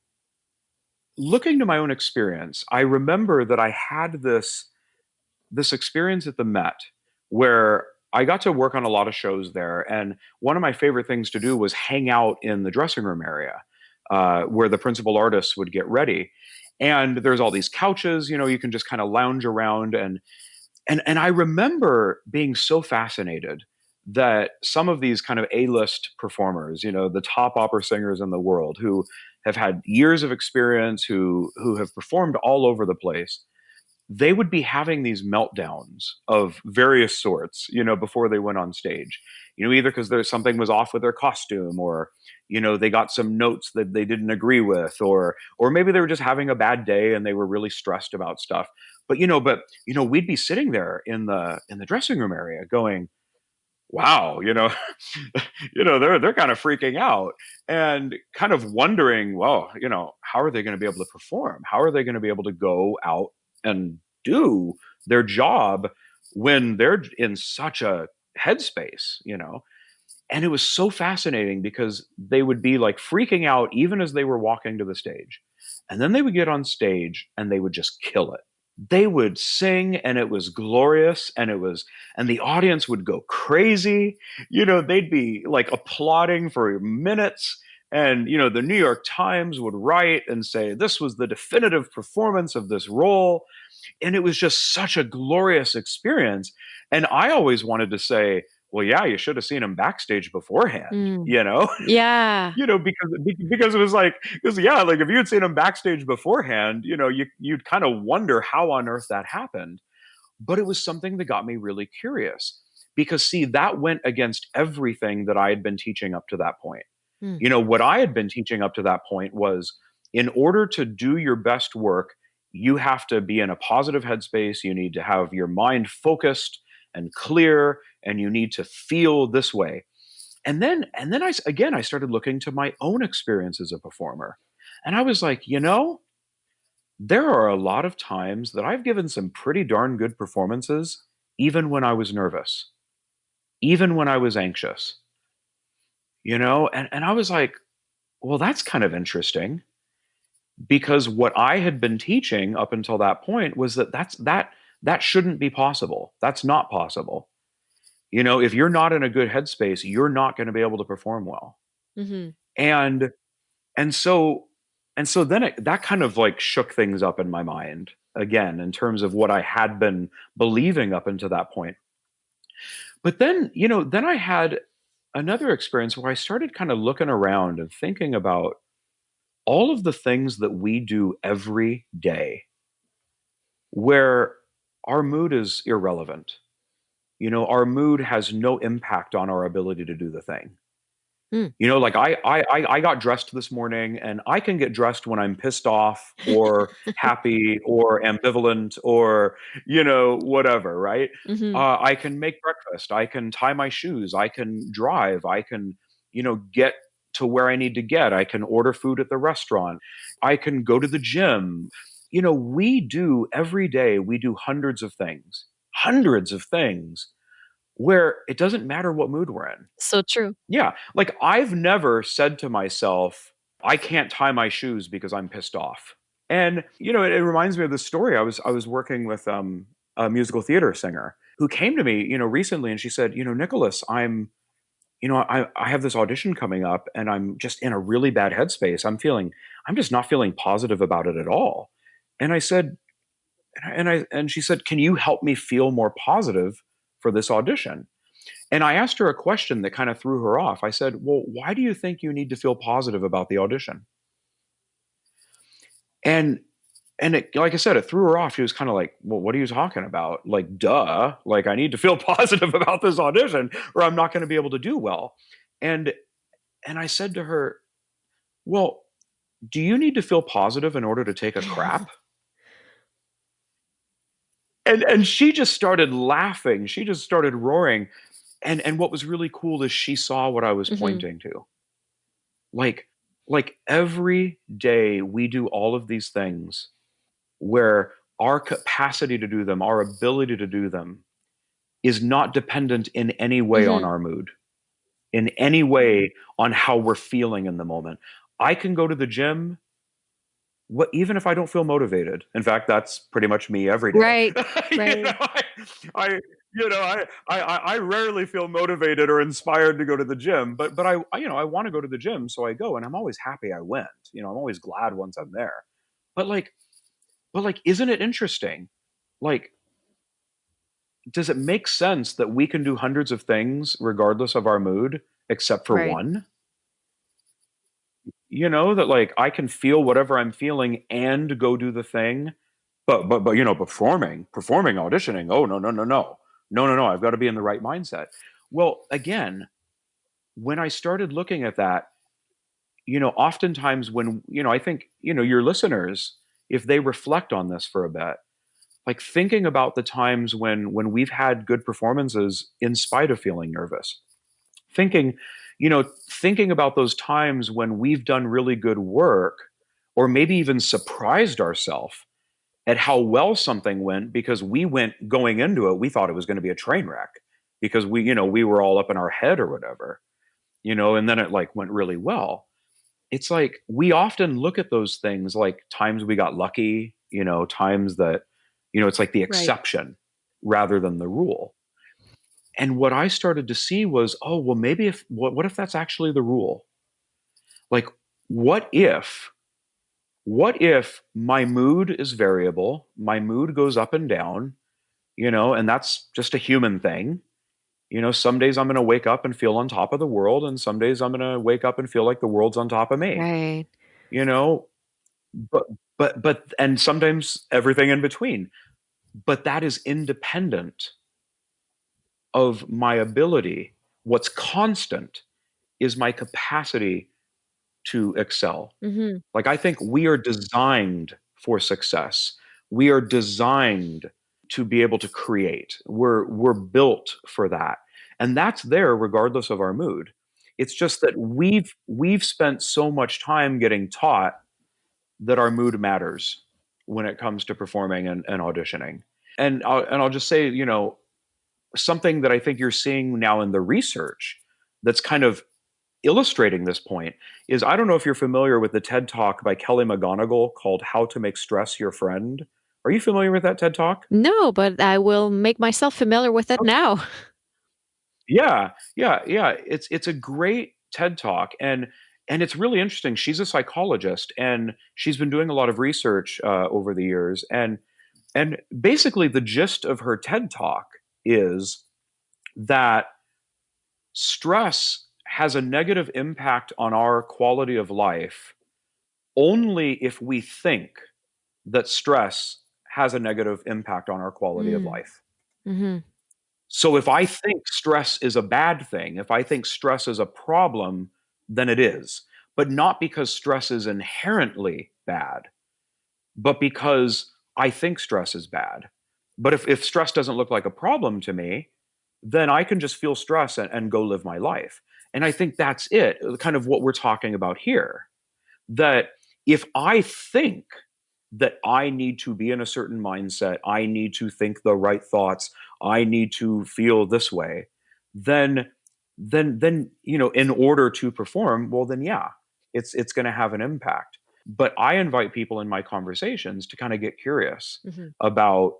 looking to my own experience, I remember that I had this experience at the Met where I got to work on a lot of shows there, and one of my favorite things to do was hang out in the dressing room area, where the principal artists would get ready. And there's all these couches, you can just kind of lounge around, and I remember being so fascinated that some of these kind of A-list performers, the top opera singers in the world, who have had years of experience, who have performed all over the place, they would be having these meltdowns of various sorts, before they went on stage. Either because there's something was off with their costume, or they got some notes that they didn't agree with, or maybe they were just having a bad day and they were really stressed about stuff. But we'd be sitting there in the dressing room area going, wow, they're kind of freaking out and kind of wondering, well, how are they going to be able to perform? How are they going to be able to go out and do their job when they're in such a headspace? And it was so fascinating because they would be like freaking out even as they were walking to the stage. And then they would get on stage and they would just kill it. They would sing and it was glorious, and the audience would go crazy. They'd be like applauding for minutes, and the New York Times would write and say this was the definitive performance of this role, and it was just such a glorious experience. And I always wanted to say, well, yeah, you should have seen him backstage beforehand, Mm. Yeah. because it was like, because yeah, like if you had seen him backstage beforehand, you'd kind of wonder how on earth that happened. But it was something that got me really curious, because see, that went against everything that I had been teaching up to that point. Mm. What I had been teaching up to that point was, in order to do your best work, you have to be in a positive headspace. You need to have your mind focused and clear, and you need to feel this way. And then I started looking to my own experience as a performer. And I was like, there are a lot of times that I've given some pretty darn good performances, even when I was nervous, even when I was anxious, and I was like, well, that's kind of interesting. because what I had been teaching up until that point was that shouldn't be possible. That's not possible. If you're not in a good headspace, you're not going to be able to perform well. Mm-hmm. And and so then that kind of like shook things up in my mind again in terms of what I had been believing up until that point. But then I had another experience where I started kind of looking around and thinking about all of the things that we do every day where our mood is irrelevant. Our mood has no impact on our ability to do the thing. Mm. Like I got dressed this morning, and I can get dressed when I'm pissed off or happy or ambivalent or, whatever, right? Mm-hmm. I can make breakfast. I can tie my shoes. I can drive. I can, get to where I need to get. I can order food at the restaurant. I can go to the gym. We do every day, we do hundreds of things where it doesn't matter what mood we're in. So true. Yeah. Like I've never said to myself, I can't tie my shoes because I'm pissed off. And, it reminds me of this story. I was working with a musical theater singer who came to me, recently, and she said, Nicholas, I have this audition coming up and I'm just in a really bad headspace. I'm just not feeling positive about it at all. And I said, and she said, can you help me feel more positive for this audition? And I asked her a question that kind of threw her off. I said, well, why do you think you need to feel positive about the audition? And like I said, it threw her off. She was kind of like, well, what are you talking about? Like, duh. Like, I need to feel positive about this audition or I'm not going to be able to do well. And I said to her, well, do you need to feel positive in order to take a crap? And she just started laughing. She just started roaring. And what was really cool is she saw what I was Mm-hmm. pointing to. Like every day we do all of these things where our capacity to do them, our ability to do them is not dependent in any way on Mm-hmm. our mood, in any way on how we're feeling in the moment. I can go to the gym even if I don't feel motivated. In fact, that's pretty much me every day. Right. You Right. know, I rarely feel motivated or inspired to go to the gym, but I want to go to the gym, so I go, and I'm always happy I went. I'm always glad once I'm there. But like, isn't it interesting? Like, does it make sense that we can do hundreds of things regardless of our mood, except for Right. one? That like I can feel whatever I'm feeling and go do the thing, but performing, auditioning. Oh, no. I've got to be in the right mindset. Well, again, when I started looking at that, oftentimes when, I think, your listeners, if they reflect on this for a bit, like thinking about the times when we've had good performances in spite of feeling nervous, thinking, thinking about those times when we've done really good work or maybe even surprised ourselves at how well something went because we went going into it, we thought it was going to be a train wreck because we were all up in our head or whatever, and then it like went really well. It's like we often look at those things like times we got lucky, times that, it's like the Right. exception rather than the rule. And what I started to see was, oh, well, maybe what if that's actually the rule? Like, what if my mood is variable, my mood goes up and down, and that's just a human thing. Some days I'm going to wake up and feel on top of the world, and some days I'm going to wake up and feel like the world's on top of me. Right. You know, and sometimes everything in between. But that is independent of my ability. What's constant is my capacity to excel. Mm-hmm. Like, I think we are designed for success. We are designed to be able to create. We're built for that. And that's there regardless of our mood. It's just that we've spent so much time getting taught that our mood matters when it comes to performing and auditioning. And I'll just say, something that I think you're seeing now in the research that's kind of illustrating this point is, I don't know if you're familiar with the TED Talk by Kelly McGonigal called How to Make Stress Your Friend. Are you familiar with that TED Talk? No, but I will make myself familiar with it now. Yeah, yeah, yeah. It's a great TED Talk, and it's really interesting. She's a psychologist, and she's been doing a lot of research over the years, and basically the gist of her TED Talk is that stress has a negative impact on our quality of life only if we think that stress has a negative impact on our quality of Mm. life. Hmm. So if I think stress is a bad thing, if I think stress is a problem, then it is. But not because stress is inherently bad, but because I think stress is bad. But if stress doesn't look like a problem to me, then I can just feel stress and go live my life. And I think that's it, kind of what we're talking about here. That if I think that I need to be in a certain mindset, I need to think the right thoughts, I need to feel this way, then in order to perform, well then yeah, it's going to have an impact. But I invite people in my conversations to kind of get curious Hmm. about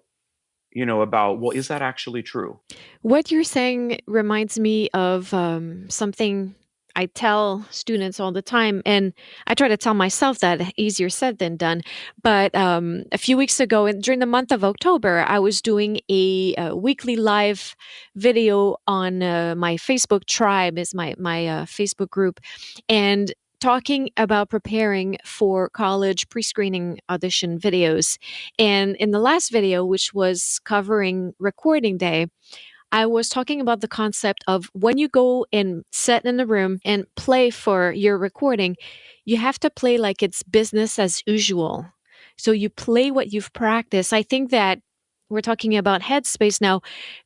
well, is that actually true? What you're saying reminds me of something I tell students all the time, and I try to tell myself that easier said than done. But a few weeks ago, during the month of October, I was doing a weekly live video on my Facebook tribe, is my Facebook group, and talking about preparing for college pre-screening audition videos. And in the last video, which was covering recording day, I was talking about the concept of when you go and sit in the room and play for your recording, you have to play like it's business as usual. So you play what you've practiced. I think that we're talking about headspace now.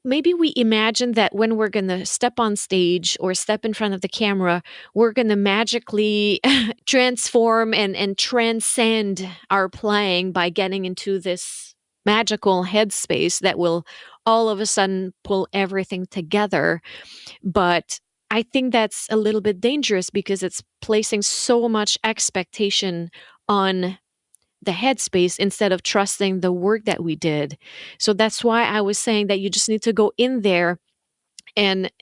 Maybe we imagine that when we're going to step on stage or step in front of the camera, we're going to magically transform and transcend our playing by getting into this magical headspace that will all of a sudden pull everything together. But I think that's a little bit dangerous because it's placing so much expectation on the headspace instead of trusting the work that we did. So that's why I was saying that you just need to go in there and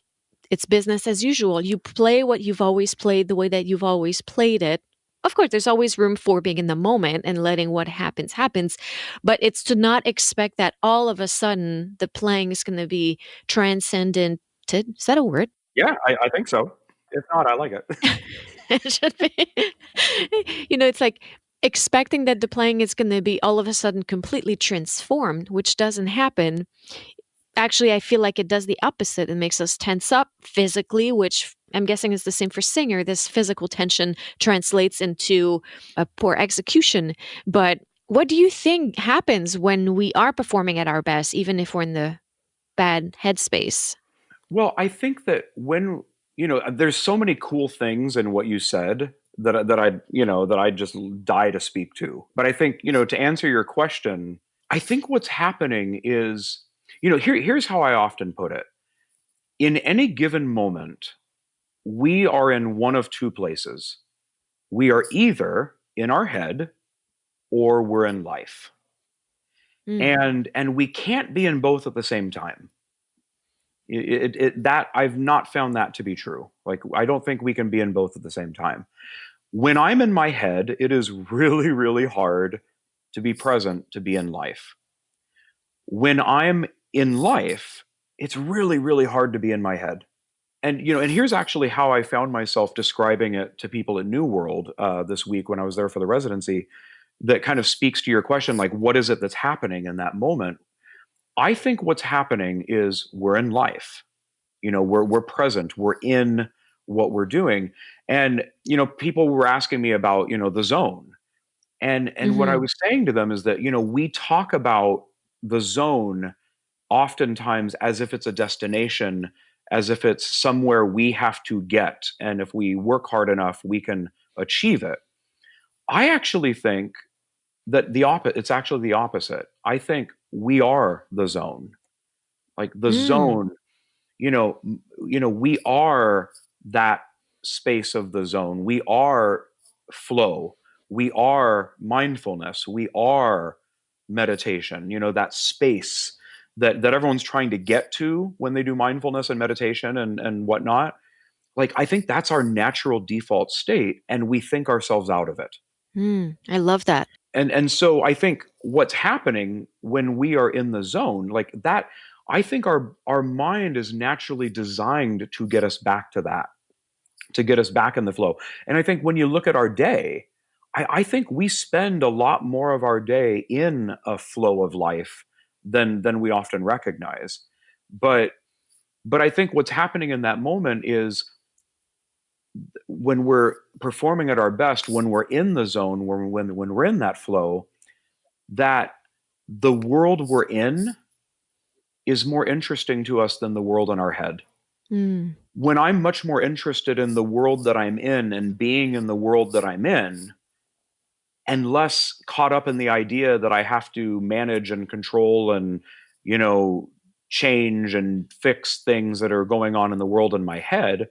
it's business as usual. You play what you've always played the way that you've always played it. Of course, there's always room for being in the moment and letting what happens happens, but it's to not expect that all of a sudden the playing is going to be transcendent. Is that a word? Yeah, I think so. If not, I like it. It should be. It's like expecting that the playing is going to be all of a sudden completely transformed, which doesn't happen. Actually, I feel like it does the opposite. It makes us tense up physically, which I'm guessing is the same for singer. This physical tension translates into a poor execution. But what do you think happens when we are performing at our best, even if we're in the bad headspace? Well, I think that when, there's so many cool things in what you said that I just die to speak to. But I think, to answer your question, I think what's happening is, here's how I often put it. In any given moment, we are in one of two places. We are either in our head or we're in life. Mm. And we can't be in both at the same time. That I've not found that to be true. Like, I don't think we can be in both at the same time. When I'm in my head, it is really, really hard to be present, to be in life. When I'm in life, it's really, really hard to be in my head. And here's actually how I found myself describing it to people at New World this week when I was there for the residency. That kind of speaks to your question, like, what is it that's happening in that moment? I think what's happening is we're in life. We're present. We're in what we're doing. And people were asking me about the zone, and what I Hmm. was saying to them is that we talk about the zone oftentimes as if it's a destination, as if it's somewhere we have to get, and if we work hard enough, we can achieve it. I actually think that it's actually the opposite. I think we are the zone. Like the Mm. zone, we are that. space of the zone. We are flow. We are mindfulness. We are meditation, that space that everyone's trying to get to when they do mindfulness and meditation and whatnot. Like, I think that's our natural default state, and we think ourselves out of it. I love that. And so I think what's happening when we are in the zone, like that, I think our mind is naturally designed to get us back to that, to get us back in the flow. And I think when you look at our day, I think we spend a lot more of our day in a flow of life than we often recognize. But I think what's happening in that moment is when we're performing at our best, when we're in the zone, when we're in that flow, that the world we're in is more interesting to us than the world in our head. When I'm much more interested in the world that I'm in and being in the world that I'm in, and less caught up in the idea that I have to manage and control and, change and fix things that are going on in the world in my head,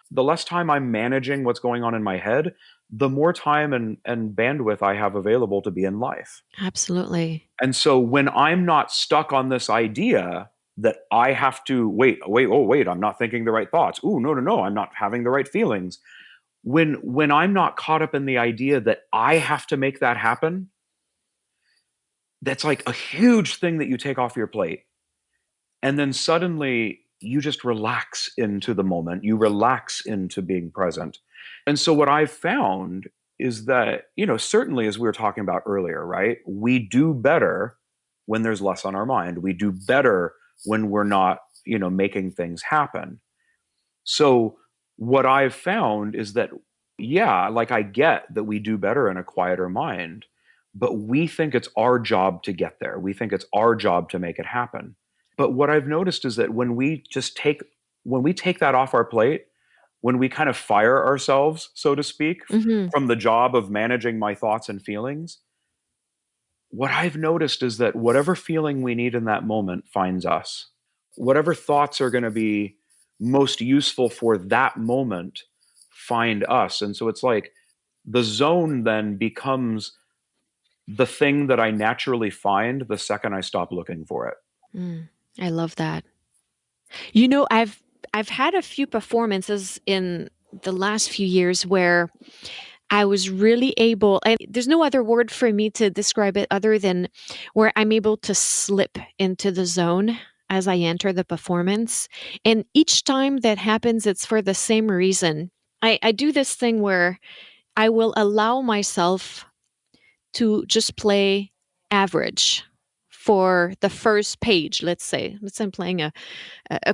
the less time I'm managing what's going on in my head, the more time and bandwidth I have available to be in life. Absolutely. And so when I'm not stuck on this idea that I have to wait, I'm not thinking the right thoughts. Ooh, no, I'm not having the right feelings. When I'm not caught up in the idea that I have to make that happen, that's like a huge thing that you take off your plate. And then suddenly you just relax into the moment. You relax into being present. And so what I've found is that, certainly as we were talking about earlier, right? We do better when there's less on our mind. We do better when we're not, making things happen. So what I've found is that, yeah, like I get that we do better in a quieter mind, but we think it's our job to get there. We think it's our job to make it happen. But what I've noticed is that when we take that off our plate, when we kind of fire ourselves, so to speak, from the job of managing my thoughts and feelings, what I've noticed is that whatever feeling we need in that moment finds us. Whatever thoughts are going to be most useful for that moment find us. And so it's like the zone then becomes the thing that I naturally find the second I stop looking for it. I love that. I've had a few performances in the last few years where I was really able, and there's no other word for me to describe it other than where I'm able to slip into the zone as I enter the performance. And each time that happens, it's for the same reason. I do this thing where I will allow myself to just play average for the first page, let's say. I'm playing a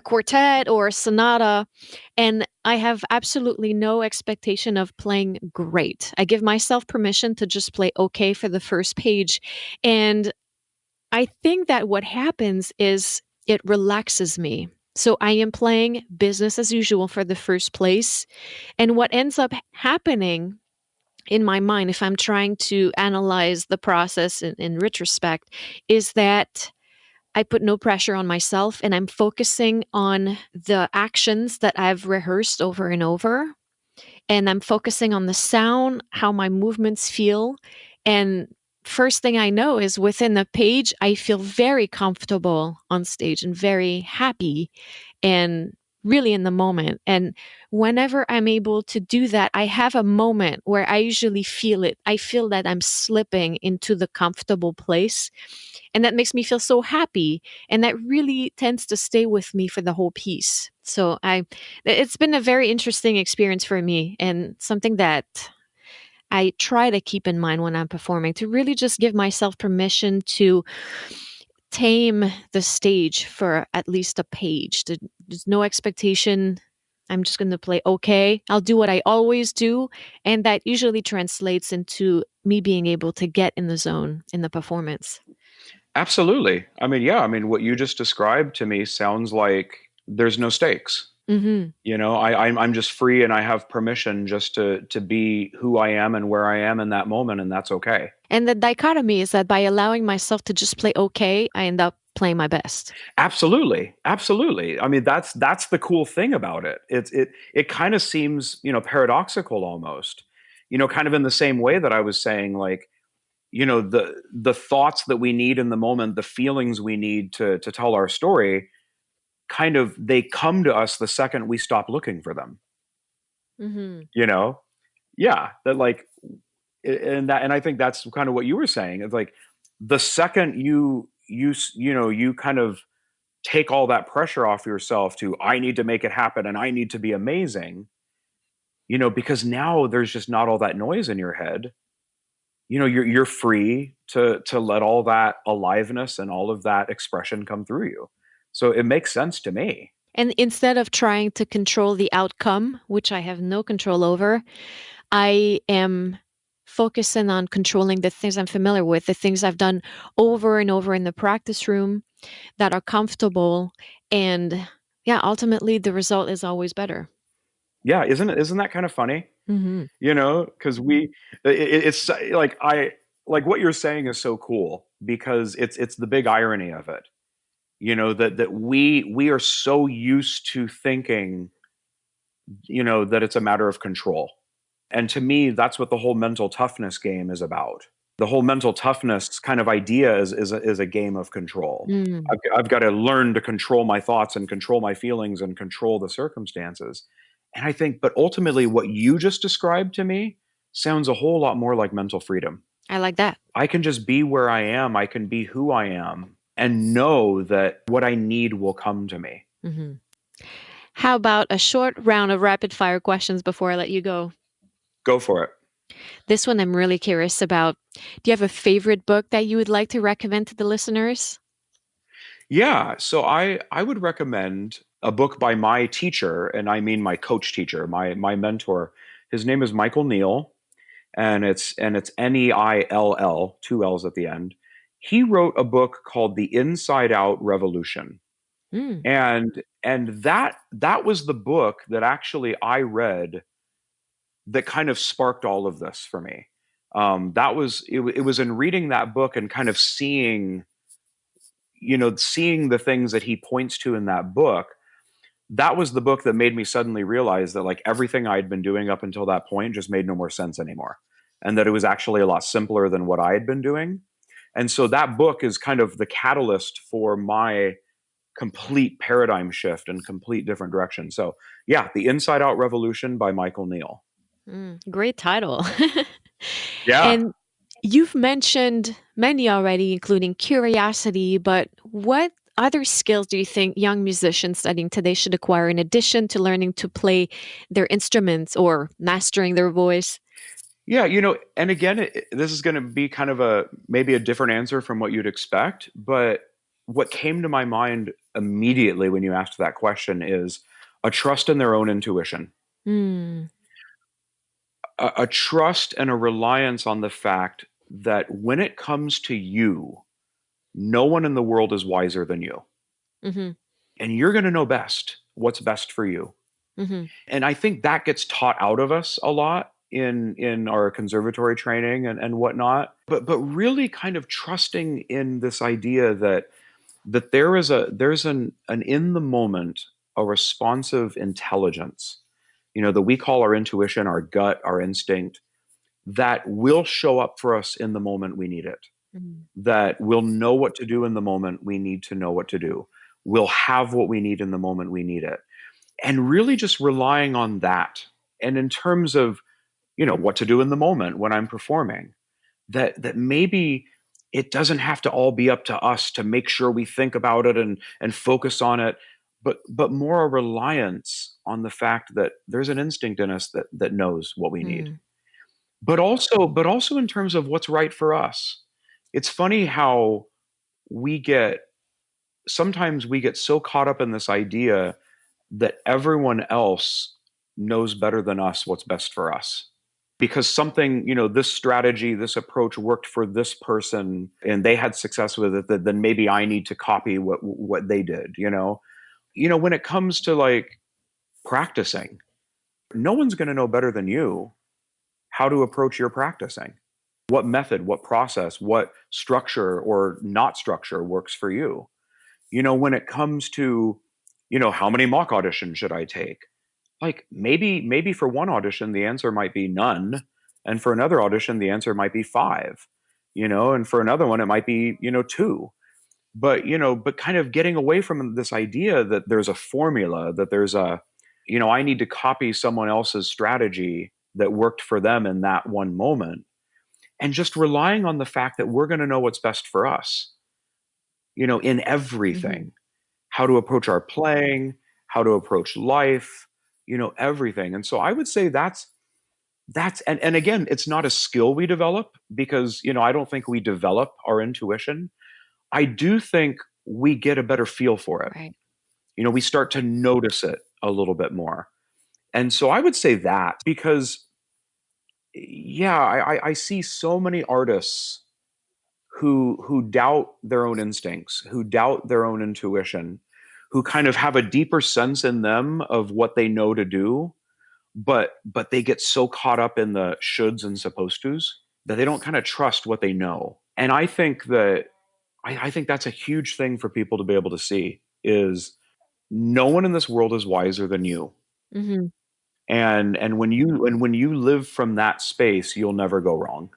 quartet or a sonata, and I have absolutely no expectation of playing great. I give myself permission to just play okay for the first page. And I think that what happens is it relaxes me. So I am playing business as usual for the first place. And what ends up happening in my mind, if I'm trying to analyze the process in retrospect, is that I put no pressure on myself and I'm focusing on the actions that I've rehearsed over and over. And I'm focusing on the sound, how my movements feel. And first thing I know is within the page, I feel very comfortable on stage and very happy and really in the moment. And whenever I'm able to do that, I have a moment where I usually feel it. I feel that I'm slipping into the comfortable place. And that makes me feel so happy. And that really tends to stay with me for the whole piece. So it's been a very interesting experience for me and something that I try to keep in mind when I'm performing, to really just give myself permission to tame the stage for at least a page. There's no expectation. I'm just going to play okay. I'll do what I always do. And that usually translates into me being able to get in the zone in the performance. Absolutely. What you just described to me sounds like there's no stakes. I'm just free and I have permission just to be who I am and where I am in that moment, and that's okay. And the dichotomy is that by allowing myself to just play okay, I end up playing my best. Absolutely. Absolutely. I mean, that's the cool thing about it. It kind of seems, paradoxical almost. Kind of in the same way that I was saying, like, the thoughts that we need in the moment, the feelings we need to tell our story, kind of they come to us the second we stop looking for them. Mm-hmm. Yeah, that like and I think that's kind of what you were saying. It's like the second you kind of take all that pressure off yourself to I need to make it happen and I need to be amazing, because now there's just not all that noise in your head. You're free to let all that aliveness and all of that expression come through you. So it makes sense to me. And instead of trying to control the outcome, which I have no control over, I am focusing on controlling the things I'm familiar with, the things I've done over and over in the practice room that are comfortable. And yeah, ultimately the result is always better. Yeah, isn't that kind of funny? Mm-hmm. Because it's like like what you're saying is so cool because it's the big irony of it. That we are so used to thinking, that it's a matter of control. And to me, that's what the whole mental toughness game is about. The whole mental toughness kind of idea is a game of control. Mm. I've got to learn to control my thoughts and control my feelings and control the circumstances. And I think, but ultimately, what you just described to me sounds a whole lot more like mental freedom. I like that. I can just be where I am. I can be who I am and know that what I need will come to me. Mm-hmm. How about a short round of rapid fire questions before I let you go? Go for it. This one I'm really curious about. Do you have a favorite book that you would like to recommend to the listeners? Yeah. So I would recommend a book by my teacher, and I mean my coach teacher, my mentor. His name is Michael Neal, and it's Neill, two L's at the end. He wrote a book called The Inside Out Revolution. Mm. And that was the book that actually I read that kind of sparked all of this for me. It was in reading that book and kind of seeing the things that he points to in that book. That was the book that made me suddenly realize that like everything I'd been doing up until that point just made no more sense anymore, and that it was actually a lot simpler than what I had been doing. And so that book is kind of the catalyst for my complete paradigm shift and complete different direction. So yeah, The Inside Out Revolution by Michael Neal. Mm, great title. Yeah. And you've mentioned many already, including curiosity, but what other skills do you think young musicians studying today should acquire in addition to learning to play their instruments or mastering their voice? Yeah, and again, this is going to be kind of maybe a different answer from what you'd expect, but what came to my mind immediately when you asked that question is a trust in their own intuition, Mm, a trust and a reliance on the fact that when it comes to you, no one in the world is wiser than you. mm-hmm, And you're going to know best what's best for you. mm-hmm, And I think that gets taught out of us a lot in our conservatory training and whatnot. But really kind of trusting in this idea that there's an in the moment, a responsive intelligence, that we call our intuition, our gut, our instinct, that will show up for us in the moment we need it. mm-hmm. That we'll know what to do in the moment we need to know what to do. We'll have what we need in the moment we need it. And really just relying on that. And in terms of, what to do in the moment when I'm performing, that maybe it doesn't have to all be up to us to make sure we think about it and focus on it, but more a reliance on the fact that there's an instinct in us that knows what we need. Mm, But also in terms of what's right for us. It's funny how we get sometimes we get so caught up in this idea that everyone else knows better than us what's best for us. Because something, this strategy, this approach worked for this person and they had success with it, then maybe I need to copy what they did, when it comes to like practicing, no one's going to know better than you how to approach your practicing. What method, what process, what structure or not structure works for you. When it comes to, how many mock auditions should I take? Like maybe for one audition, the answer might be none. And for another audition, the answer might be five, and for another one, it might be, two. But kind of getting away from this idea that there's a formula, that there's I need to copy someone else's strategy that worked for them in that one moment, and just relying on the fact that we're going to know what's best for us, in Mm-hmm. everything, how to approach our playing, how to approach life, everything. And so I would say and again, it's not a skill we develop because, I don't think we develop our intuition. I do think we get a better feel for it. Right. We start to notice it a little bit more. And so I would say that because, yeah, I see so many artists who doubt their own instincts, who doubt their own intuition, who kind of have a deeper sense in them of what they know to do, but they get so caught up in the shoulds and supposed tos that they don't kind of trust what they know. And I think I think that's a huge thing for people to be able to see is no one in this world is wiser than you. Mm-hmm. And when you live from that space, you'll never go wrong.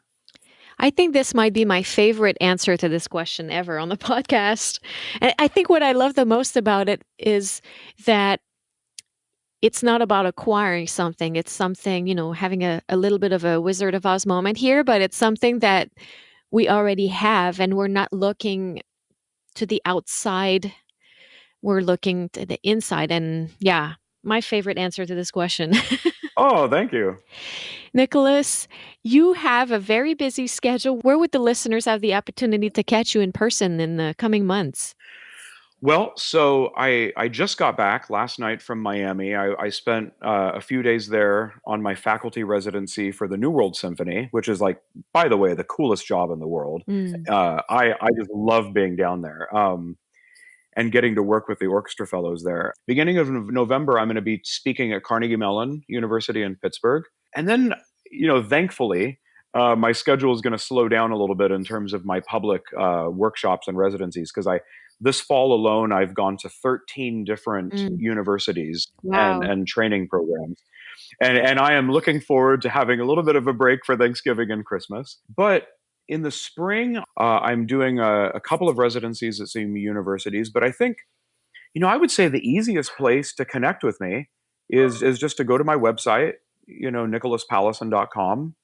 I think this might be my favorite answer to this question ever on the podcast. And I think what I love the most about it is that it's not about acquiring something. It's something, having a little bit of a Wizard of Oz moment here, but it's something that we already have, and we're not looking to the outside. We're looking to the inside. And yeah, my favorite answer to this question. Oh, thank you. Nicholas, you have a very busy schedule. Where would the listeners have the opportunity to catch you in person in the coming months? Well, so I just got back last night from Miami. I spent a few days there on my faculty residency for the New World Symphony, which is like, by the way, the coolest job in the world. Mm. I just love being down there, and getting to work with the orchestra fellows there. Beginning of November, I'm going to be speaking at Carnegie Mellon University in Pittsburgh, and then thankfully. My schedule is going to slow down a little bit in terms of my public workshops and residencies because this fall alone, I've gone to 13 different Mm. universities and, Wow. and training programs. And I am looking forward to having a little bit of a break for Thanksgiving and Christmas. But in the spring, I'm doing a couple of residencies at some universities. But I think, I would say the easiest place to connect with me is just to go to my website, nicholaspallesen.com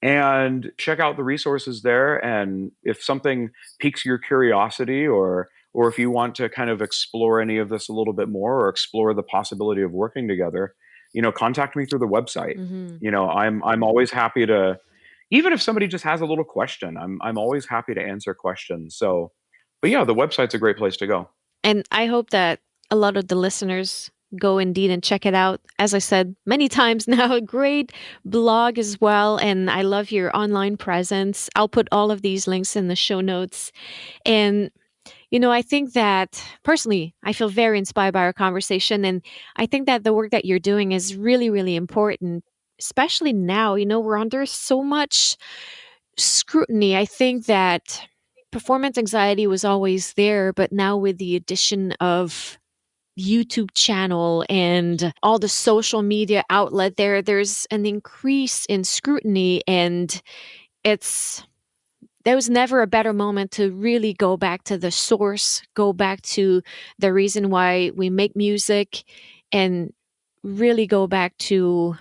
and check out the resources there. And if something piques your curiosity or if you want to kind of explore any of this a little bit more or explore the possibility of working together, contact me through the website. Hmm. I'm always happy to, even if somebody just has a little question, I'm always happy to answer questions. So, but yeah, the website's a great place to go. And I hope that a lot of the listeners go indeed and check it out. As I said many times now, a great blog as well. And I love your online presence. I'll put all of these links in the show notes. And I think that personally, I feel very inspired by our conversation. And I think that the work that you're doing is really, really important, especially now. We're under so much scrutiny. I think that performance anxiety was always there, but now with the addition of YouTube channel and all the social media outlet there's an increase in scrutiny, and it's there was never a better moment to really go back to the source, go back to the reason why we make music, and really go back to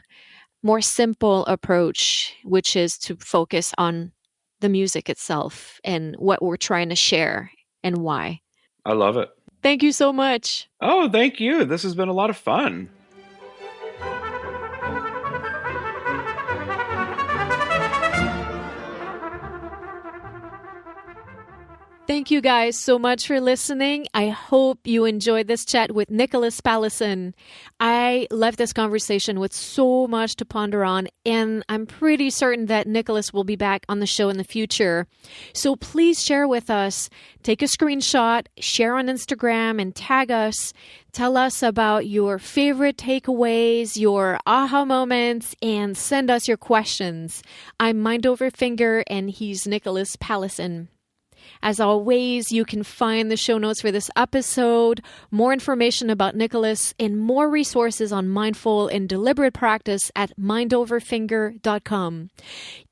more simple approach, which is to focus on the music itself and what we're trying to share and why. I love it. Thank you so much. Oh, thank you. This has been a lot of fun. Thank you guys so much for listening. I hope you enjoyed this chat with Nicholas Pallesen. I left this conversation with so much to ponder on, and I'm pretty certain that Nicholas will be back on the show in the future. So please share with us. Take a screenshot, share on Instagram, and tag us. Tell us about your favorite takeaways, your aha moments, and send us your questions. I'm Mind Over Finger, and he's Nicholas Pallesen. As always, you can find the show notes for this episode, more information about Nicholas, and more resources on mindful and deliberate practice at mindoverfinger.com.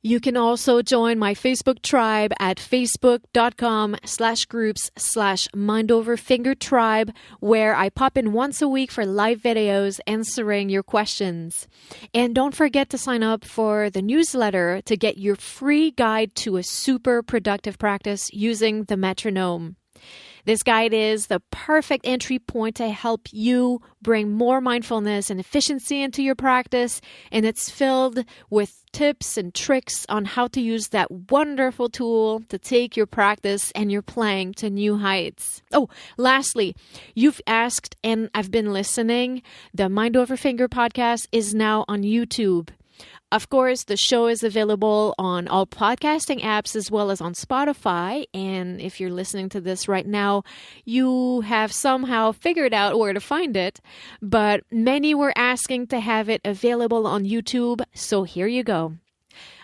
You can also join my Facebook tribe at facebook.com/groups/mindoverfingertribe, where I pop in once a week for live videos answering your questions. And don't forget to sign up for the newsletter to get your free guide to a super productive practice using the metronome. This guide is the perfect entry point to help you bring more mindfulness and efficiency into your practice, and it's filled with tips and tricks on how to use that wonderful tool to take your practice and your playing to new heights. Oh, lastly, you've asked and I've been listening. The Mind Over Finger podcast is now on YouTube. Of course, the show is available on all podcasting apps as well as on Spotify. And if you're listening to this right now, you have somehow figured out where to find it. But many were asking to have it available on YouTube. So here you go.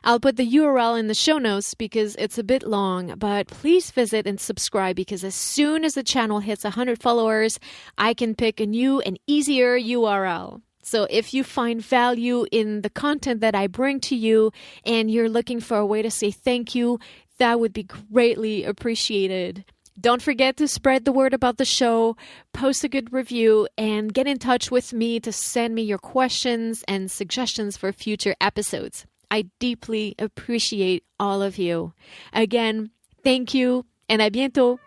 I'll put the URL in the show notes because it's a bit long, but please visit and subscribe because as soon as the channel hits 100 followers, I can pick a new and easier URL. So if you find value in the content that I bring to you and you're looking for a way to say thank you, that would be greatly appreciated. Don't forget to spread the word about the show, post a good review, and get in touch with me to send me your questions and suggestions for future episodes. I deeply appreciate all of you. Again, thank you, and à bientôt.